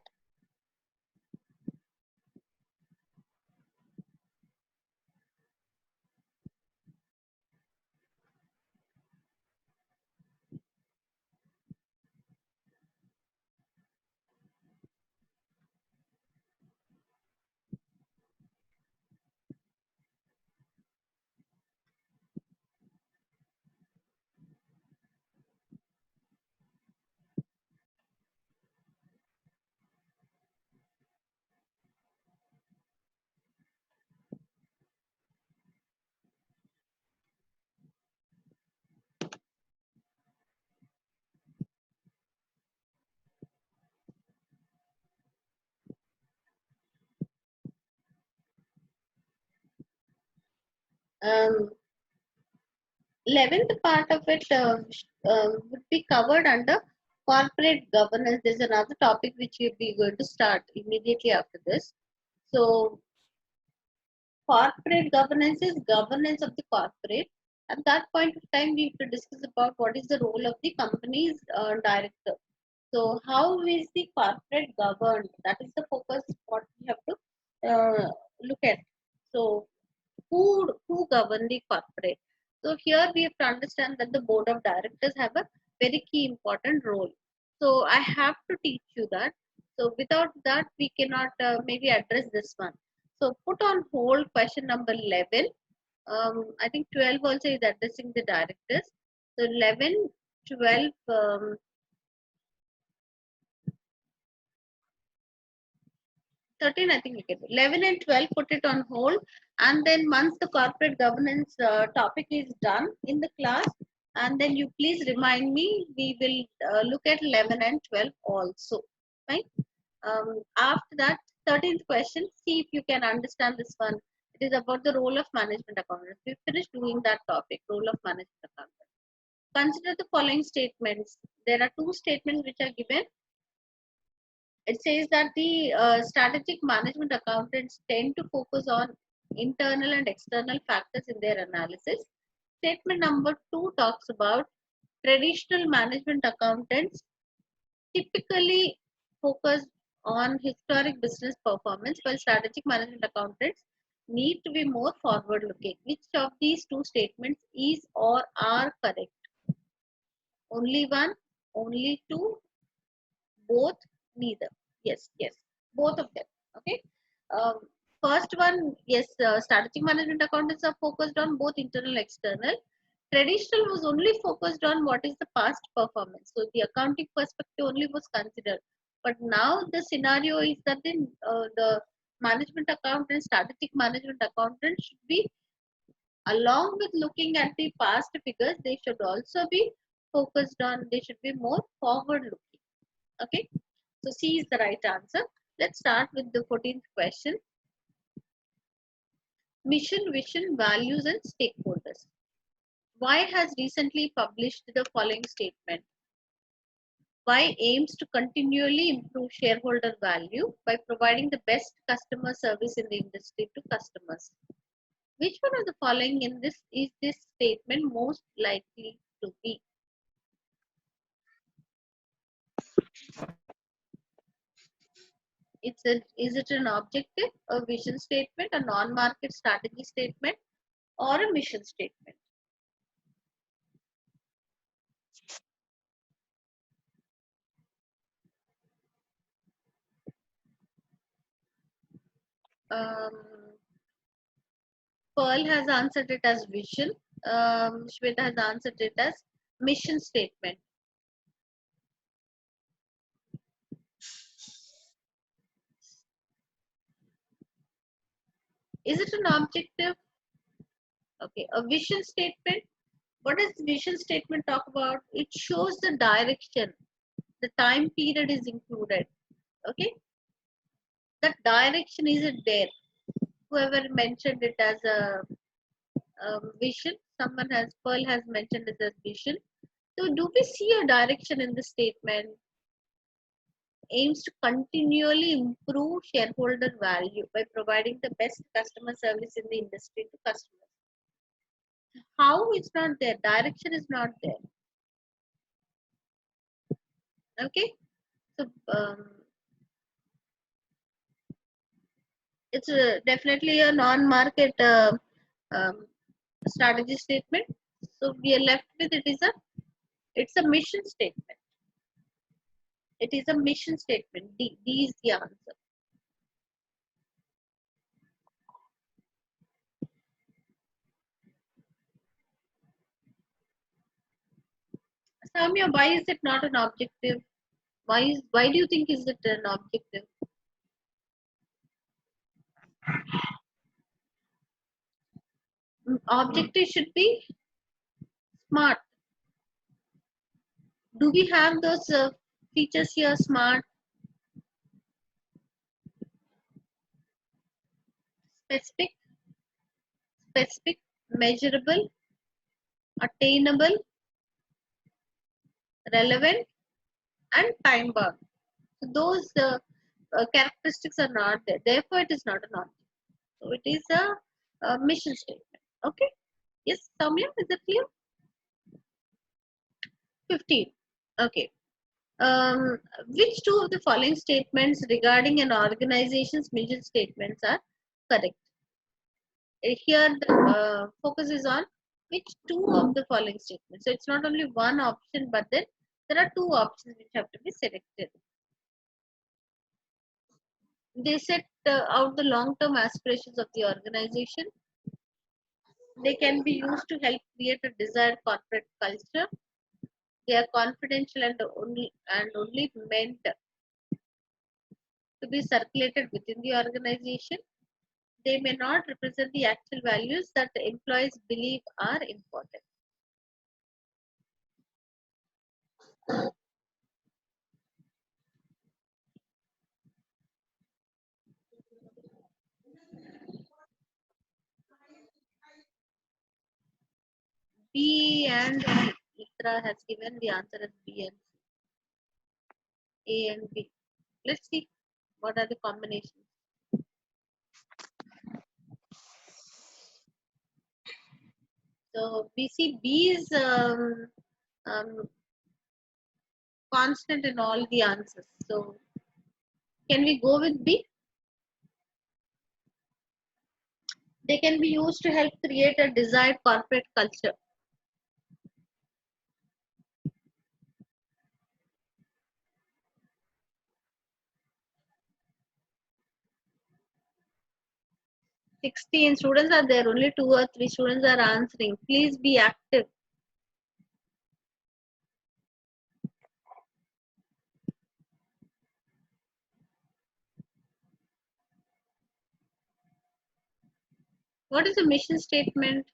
Um, 11th part of it would be covered under corporate governance. There's another topic which we'll be going to start immediately after this. So, corporate governance is governance of the corporate. At that point of time, we have to discuss about what is the role of the company's director. So, how is the corporate governed? That is the focus what we have to look at. So, who govern the corporate? So here we have to understand that the board of directors have a very key important role. So I have to teach you that. So without that, we cannot maybe address this one. So put on hold question number 11. I think 12 also is addressing the directors. So 11, 12, 13, I think we can do. 11 and 12, put it on hold. And then once the corporate governance topic is done in the class, and then you please remind me, we will look at 11 and 12 also. Right? After that, 13th question, see if you can understand this one. It is about the role of management accountant. We finished doing that topic, role of management accountant. Consider the following statements. There are two statements which are given. It says that the strategic management accountants tend to focus on internal and external factors in their analysis. Statement number 2 talks about traditional management accountants typically focus on historic business performance, while strategic management accountants need to be more forward looking. Which of these two statements is or are correct? Only one, only two, both, neither. Yes, yes, both of them. Okay. um, First one, yes, strategic management accountants are focused on both internal and external. Traditional was only focused on what is the past performance, so the accounting perspective only was considered. But now the scenario is that the management accountant, strategic management accountant should be, along with looking at the past figures, they should also be focused on, they should be more forward looking. Okay, so C is the right answer. Let's start with the 14th question. Mission, vision, values, and stakeholders. Y has recently published the following statement. Y aims to continually improve shareholder value by providing the best customer service in the industry to customers. Which one of the following in this is this statement most likely to be? Is it an objective, a vision statement, a non-market strategy statement, or a mission statement? Um, Pearl has answered it as vision. Shweta has answered it as mission statement. Is it an objective? Okay, a vision statement. What does vision statement talk about? It shows the direction. The time period is included. Okay, that direction is it there. Whoever mentioned it as a vision, someone has Pearl has mentioned it as vision. So, do we see a direction in the statement? Aims to continually improve shareholder value by providing the best customer service in the industry to customers. How is not there? Direction is not there. Okay, so it's definitely a non-market strategy statement. So we are left with it's a mission statement. It is a mission statement. D is the answer. Samya, why is it not an objective? Why do you think is it an objective? Objective should be smart. Do we have those features here? Smart, specific, measurable, attainable, relevant, and time bound. So those characteristics are not there. Therefore, it is not an object. So it is a mission statement. Okay. Yes, Soumya, is it clear? 15. Okay. Which two of the following statements regarding an organization's mission statements are correct? Here the focus is on which two of the following statements. So it's not only one option, but then there are two options which have to be selected. They set out the long-term aspirations of the organization. They can be used to help create a desired corporate culture. They are confidential and only meant to be circulated within the organization. They may not represent the actual values that the employees believe are important. B and C. Ikra has given the answer as B and C. A and B. Let's see what are the combinations. So we see B is um, constant in all the answers. So can we go with B? They can be used to help create a desired corporate culture. 16 students are there, only 2 or 3 students are answering. Please be active. What is the mission statement?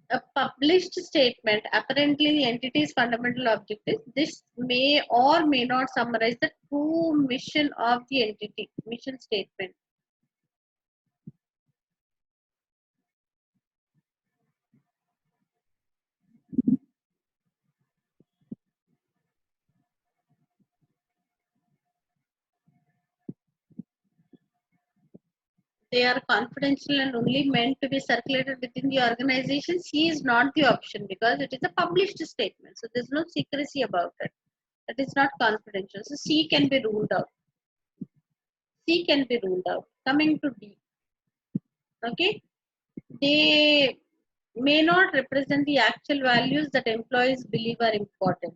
A published statement, apparently the entity's fundamental objectives. This may or may not summarize the true mission of the entity. Mission statement. they are confidential and only meant to be circulated within the organization, C is not the option because it is a published statement. So there's no secrecy about it. That is not confidential. So C can be ruled out. C can be ruled out. Coming to D. Okay. They may not represent the actual values that employees believe are important.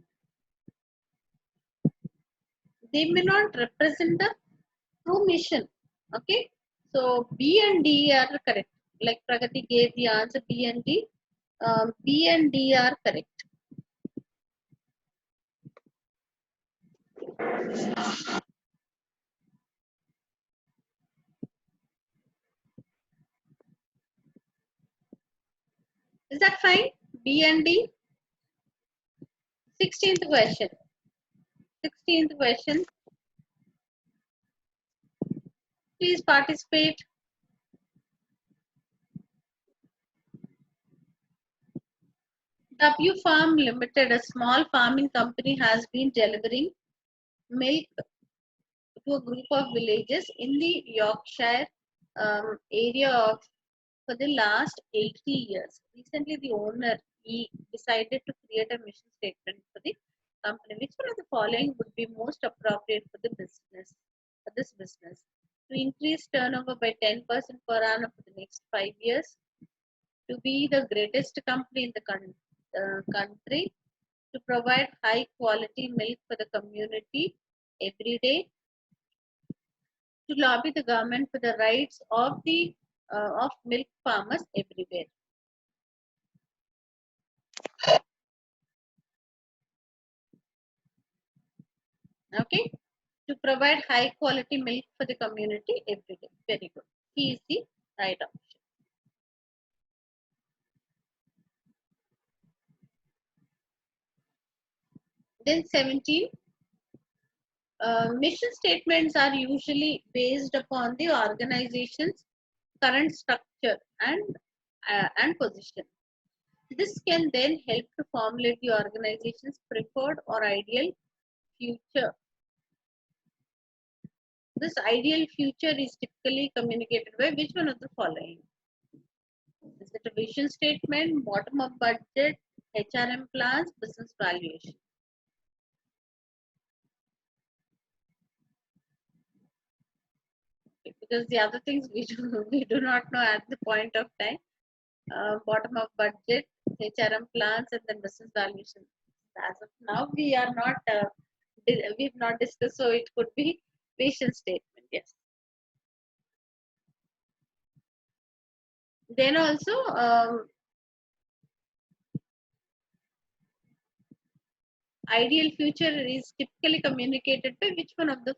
They may not represent the true mission. Okay. So B and D are correct. Like Pragati gave the answer B and D. B and D are correct. Is that fine? B and D. 16th question. 16th question. Please participate. W Farm Limited, a small farming company, has been delivering milk to a group of villages in the Yorkshire area of for the last 80 years. Recently, the owner he decided to create a mission statement for the company. Which one of the following would be most appropriate for the business, for this business? To increase turnover by 10% per annum for the next 5 years, to be the greatest company in the country, to provide high quality milk for the community every day, to lobby the government for the rights of the of milk farmers everywhere. Okay, to provide high quality milk for the community every day. Very good. He is the right option. Then 17. Mission statements are usually based upon the organization's current structure and position. This can then help to formulate the organization's preferred or ideal future. This ideal future is typically communicated by which one of the following? Is it a vision statement, bottom-up budget, HRM plans, business valuation? Okay, because the other things we do not know at the point of time. Bottom-up budget, HRM plans, and then business valuation. As of now, we've not discussed, so it could be vision statement. Yes. Then also, ideal future is typically communicated by which one of the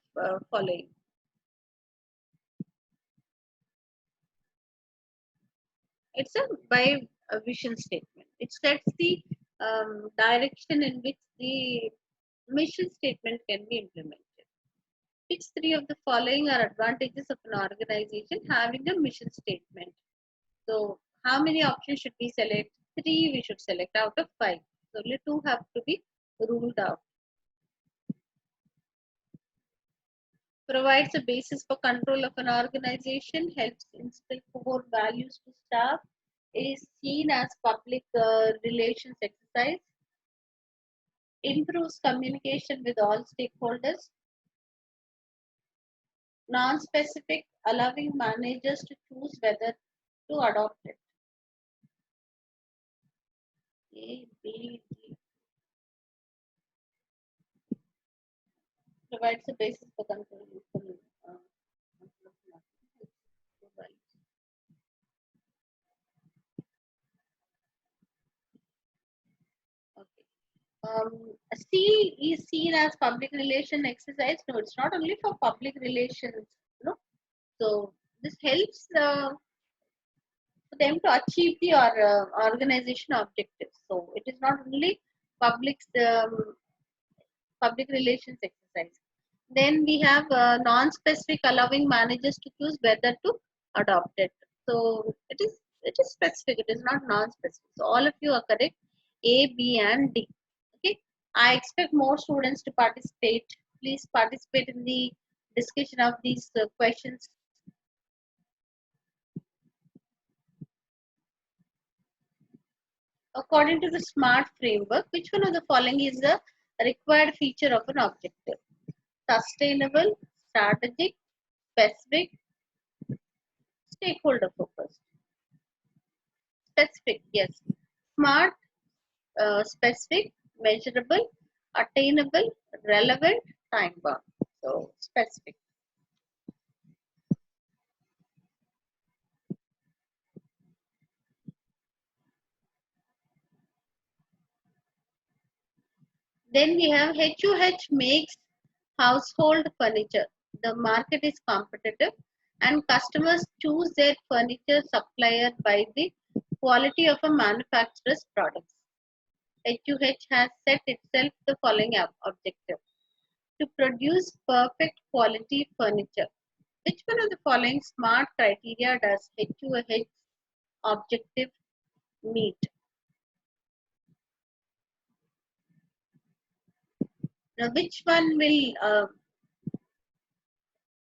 following? It's by a vision statement. It sets the direction in which the mission statement can be implemented. Which three of the following are advantages of an organization having a mission statement? So, how many options should we select? Three we should select out of five. So, only two have to be ruled out. Provides a basis for control of an organization, helps instill core values to staff, is seen as public relations exercise, improves communication with all stakeholders, non-specific, allowing managers to choose whether to adopt it. A, B, D. Provides a basis for control. Uh, okay. C is seen as public relation exercise. No, it's not only for public relations. No, so this helps for them to achieve the organization objectives. So it is not only public public relations exercise. Then we have non-specific, allowing managers to choose whether to adopt it. So it is specific. It is not non-specific. So all of you are correct. A, B, and D. Okay. I expect more students to participate. Please participate in the discussion of these questions. According to the SMART framework, which one of the following is the required feature of an objective? Sustainable, strategic, specific, stakeholder focused. Specific, yes. SMART, specific, measurable, attainable, relevant, time bound. So specific. Then we have HUH makes household furniture. The market is competitive and customers choose their furniture supplier by the quality of a manufacturer's products. HUH has set itself the following objective: to produce perfect quality furniture. Which one of the following SMART criteria does HUH objective meet? Now, which one will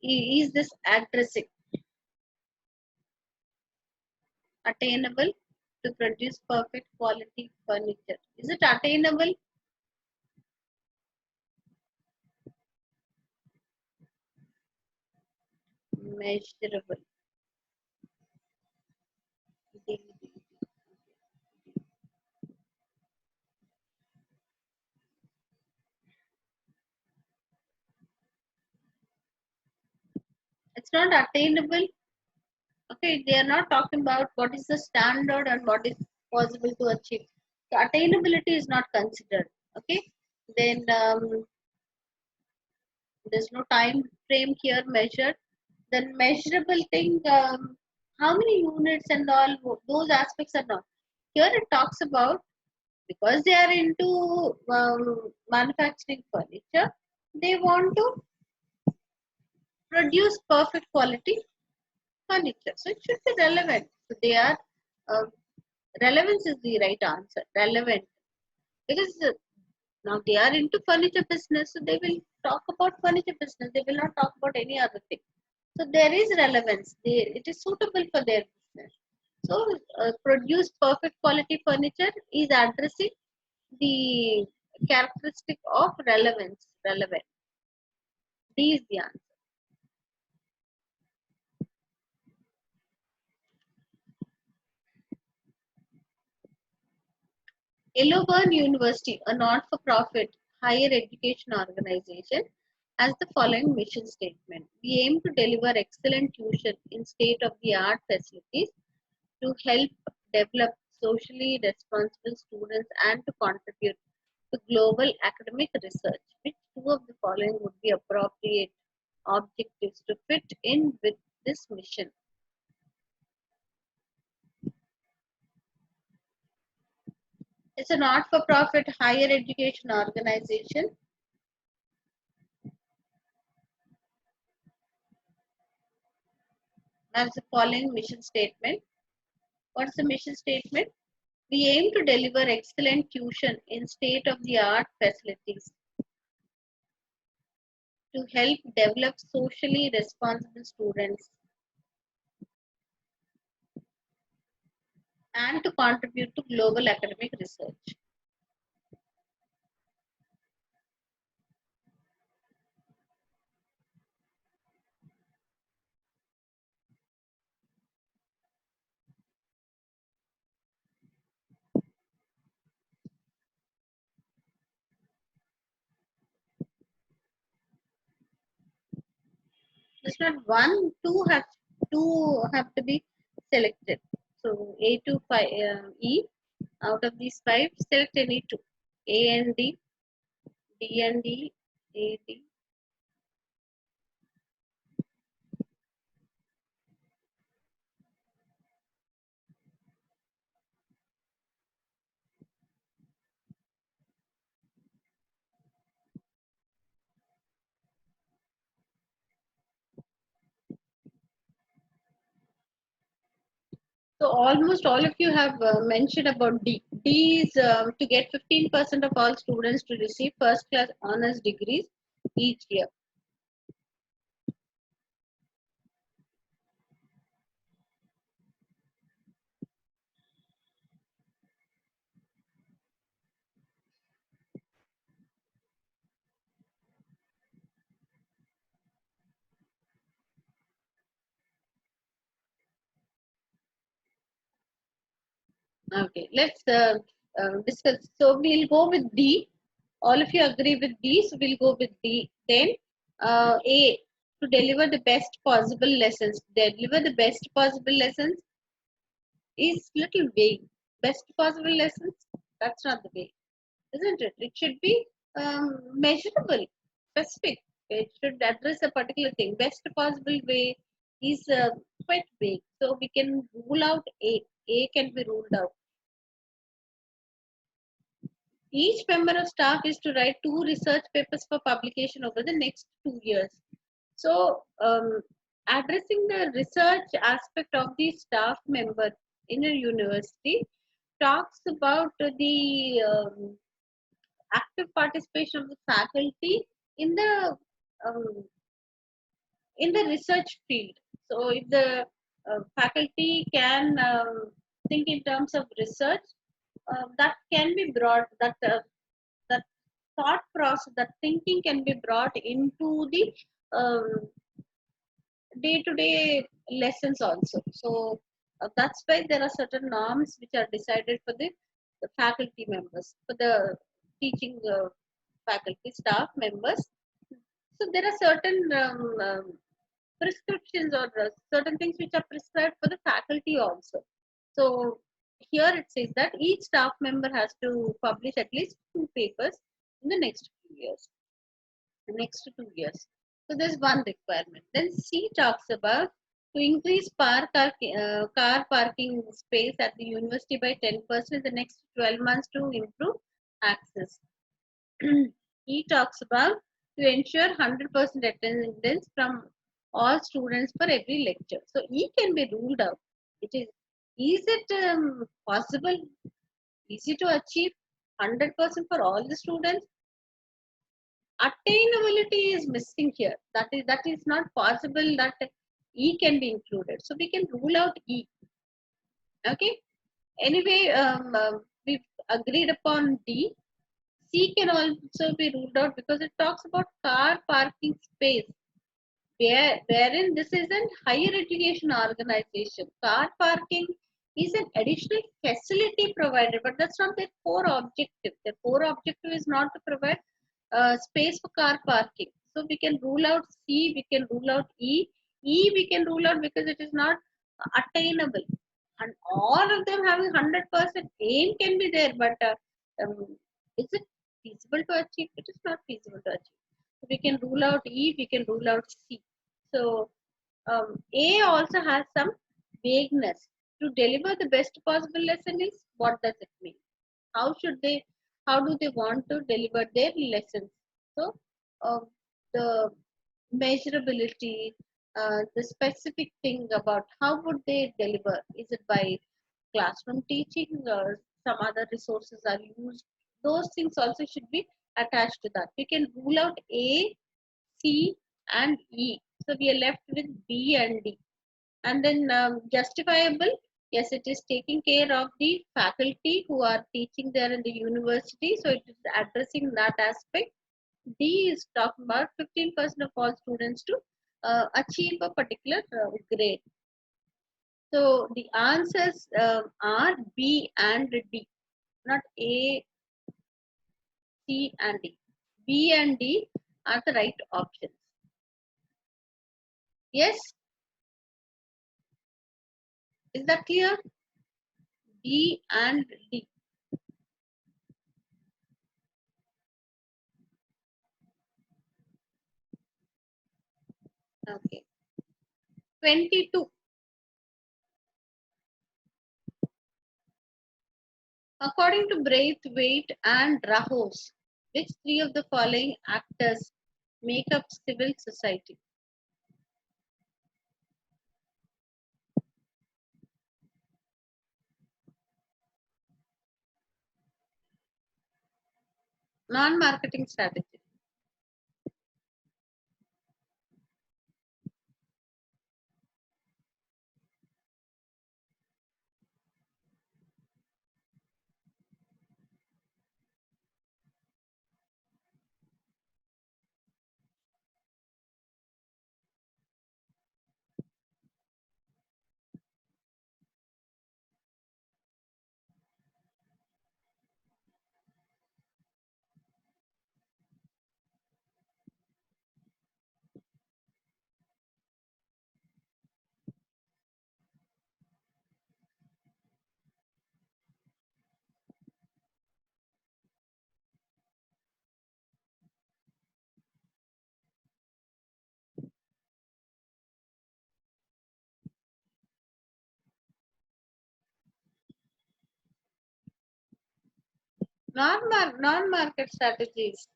is this addressing? Attainable, to produce perfect quality furniture. Is it attainable? Measurable. It's not attainable. Okay, they are not talking about what is the standard and what is possible to achieve. So attainability is not considered. Okay, then there's no time frame here measured. Then measurable thing, how many units and all those aspects are not. Here it talks about, because they are into manufacturing furniture, they want to produce perfect quality furniture. So it should be relevant. So they are, uh, relevance is the right answer. Relevant. Because now they are into furniture business, so they will talk about furniture business. They will not talk about any other thing. So there is relevance. It is suitable for their business. So produce perfect quality furniture is addressing the characteristic of relevance. Relevant. D is the answer. Yellowburn University, a not-for-profit higher education organization, has the following mission statement: we aim to deliver excellent tuition in state-of-the-art facilities to help develop socially responsible students and to contribute to global academic research. Which two of the following would be appropriate objectives to fit in with this mission? It's a not-for-profit higher education organization, has the following mission statement. What's the mission statement? We aim to deliver excellent tuition in state-of-the-art facilities to help develop socially responsible students and to contribute to global academic research. This one, one, two have to be selected. So A to E. Out of these five, select any two. A and D, D and D, A, D. So almost all of you have mentioned about D. D is to get 15% of all students to receive first class honors degrees each year. Okay, let's discuss. So we'll go with D. All of you agree with D, so we'll go with D. Then A, to deliver the best possible lessons. Deliver the best possible lessons is little vague. Best possible lessons, that's not the way, isn't it? It should be measurable, specific. It should address a particular thing. Best possible way is quite vague. So we can rule out A. A can be ruled out. Each member of staff is to write 2 research papers for publication over the next 2 years. So, addressing the research aspect of the staff member in a university talks about the active participation of the faculty in the um, in the research field. So, if the faculty can think in terms of research, that can be brought that thought process, that thinking can be brought into the um, day-to-day lessons also. So that's why there are certain norms which are decided for the faculty members, for the teaching faculty staff members. So there are certain prescriptions or certain things which are prescribed for the faculty also. So here it says that each staff member has to publish at least 2 papers in the next 2 years. So there's one requirement. Then C talks about to increase car parking space at the university by 10% in the next 12 months to improve access. He talks about to ensure 100% attendance from all students for every lecture. So E can be ruled out. Is it possible, easy to achieve 100% for all the students? Attainability is missing here. That is not possible that E can be included. So we can rule out E. Okay. Anyway, we've agreed upon D. C can also be ruled out because it talks about car parking space, wherein this is a higher education organization. Car parking is an additional facility provided, but that's not their core objective. Their core objective is not to provide space for car parking. So we can rule out C, we can rule out E. E we can rule out because it is not attainable. And all of them having 100% aim can be there, but is it feasible to achieve? It is not feasible to achieve. So we can rule out E, we can rule out C. So A also has some vagueness. To deliver the best possible lesson is what does it mean? How should they? How do they want to deliver their lessons? So uh, the measurability, the specific thing about how would they deliver? Is it by classroom teaching or some other resources are used? Those things also should be attached to that. We can rule out A, C, and E. So we are left with B and D. And then justifiable, yes, it is taking care of the faculty who are teaching there in the university. So it is addressing that aspect. D is talking about 15% of all students to achieve a particular grade. So the answers are B and D, not A, C, and D. B and D are the right options. Yes, is that clear? B and D. Okay. 22. According to Braithwaite and Rahos, which three of the following actors make up civil society? Non-marketing strategy. Non-market strategies.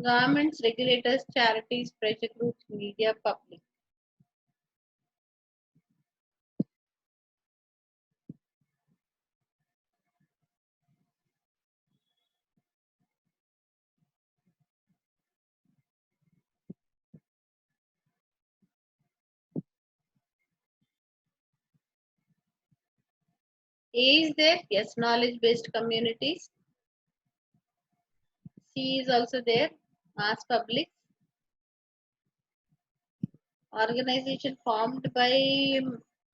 Governments, regulators, charities, pressure groups, media, public. A is there, yes, knowledge-based communities. C is also there, mass public. Organization formed by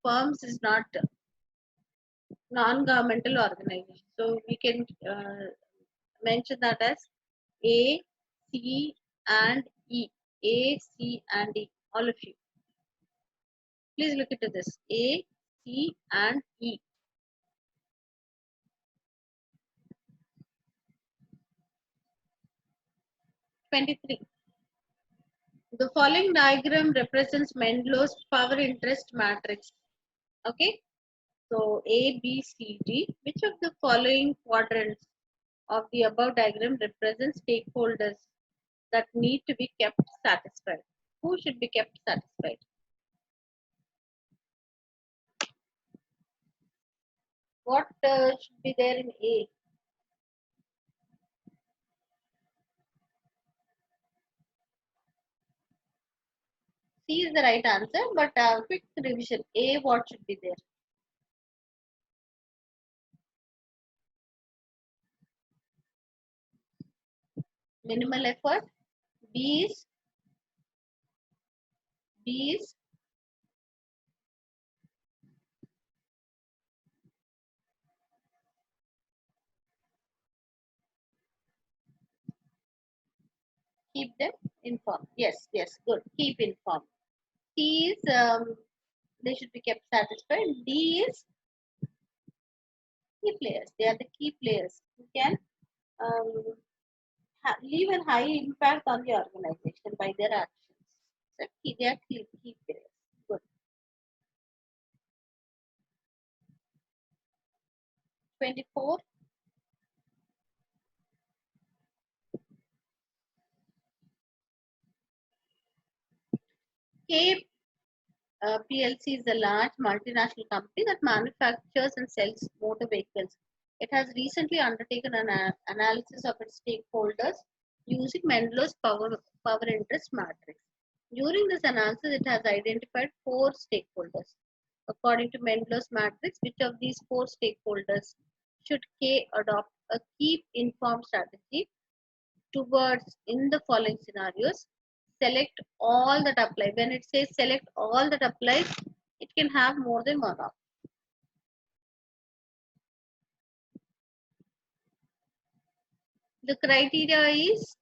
firms is not non-governmental organization. So we can mention that as A, C, and E. A, C, and E. All of you. Please look into this. A, C, and E. 23. The following diagram represents Mendelow's power interest matrix. Okay. So A, B, C, D. Which of the following quadrants of the above diagram represents stakeholders that need to be kept satisfied? Who should be kept satisfied? What should be there in A? C is the right answer, but quick revision. A, what should be there? Minimal effort. B is B is keep them informed. Yes, yes, good. Keep informed. C is they should be kept satisfied. D is key players. They are the key players who can um, leave a high impact on the organization by their actions. So they are key players. Good. 24. K PLC is a large multinational company that manufactures and sells motor vehicles. It has recently undertaken an analysis of its stakeholders using Mendelow's power interest matrix. During this analysis, it has identified four stakeholders. According to Mendelow's matrix, which of these four stakeholders should K adopt a keep informed strategy towards in the following scenarios? Select all that apply. When it says select all that applies, it can have more than one option. The criteria is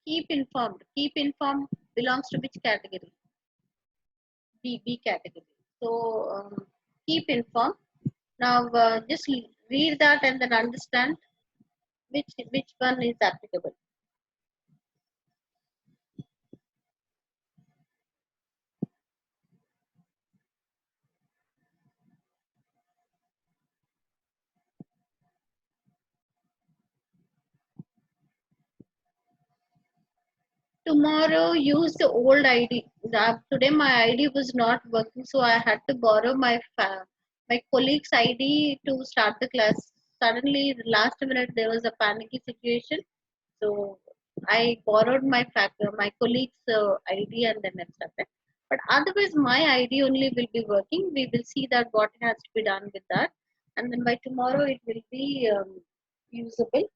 keep informed. Keep informed belongs to which category? B category. So keep informed. Now just read that and then understand which one is applicable. Tomorrow use the old ID. Today my ID was not working, so I had to borrow my colleague's ID to start the class. Suddenly, the last minute there was a panicky situation, so I borrowed my colleague's ID and then I started. But otherwise, my ID only will be working. We will see that what has to be done with that, and then by tomorrow it will be usable.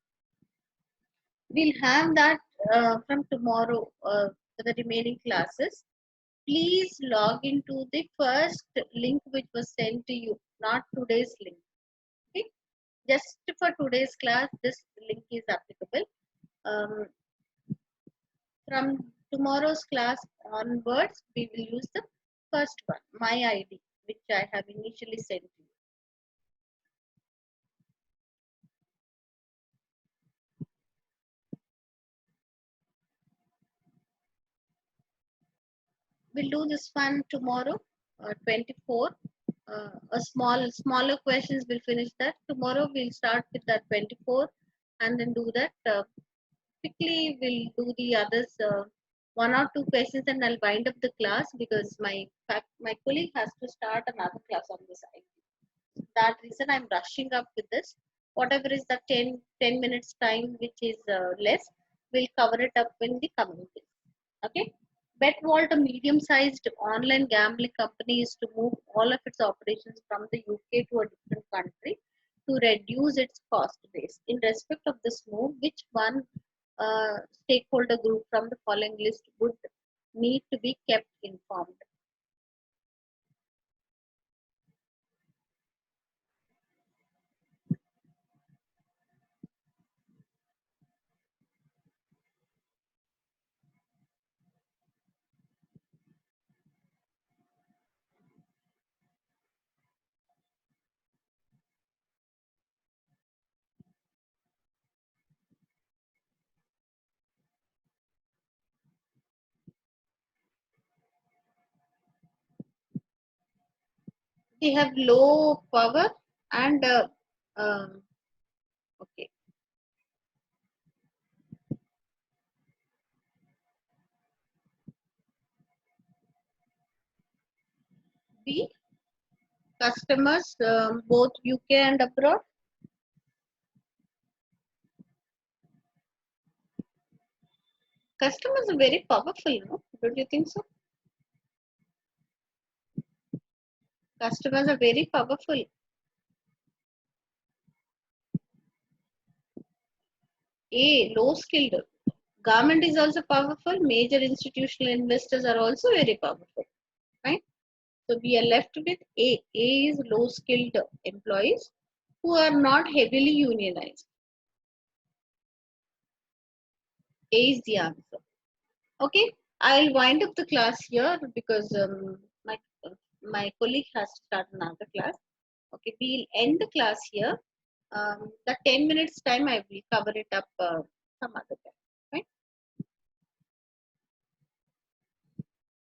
We'll have that from tomorrow for the remaining classes. Please log into the first link which was sent to you, not today's link. Okay? Just for today's class, this link is applicable. Um, from tomorrow's class onwards, we will use the first one, my ID, which I have initially sent you. We'll do this one tomorrow, 24. Smaller questions will finish that. Tomorrow we'll start with that 24 and then do that. Quickly we'll do the others, one or two questions, and I'll wind up the class because my colleague has to start another class on this side. That reason I'm rushing up with this. Whatever is the 10 minutes time which is less, we'll cover it up in the coming days. Okay. BetVault, a medium-sized online gambling company, is to move all of its operations from the UK to a different country to reduce its cost base. In respect of this move, which one stakeholder group from the following list would need to be kept informed? They have low power and um, okay. B, customers both UK and abroad. Customers are very powerful, no? Don't you think so? Customers are very powerful. A, low skilled. Government is also powerful. Major institutional investors are also very powerful. Right? So we are left with A. A is low skilled employees who are not heavily unionized. A is the answer. Okay, I'll wind up the class here because my colleague has to start another class. Okay, we'll end the class here. The 10 minutes time I will cover it up some other time.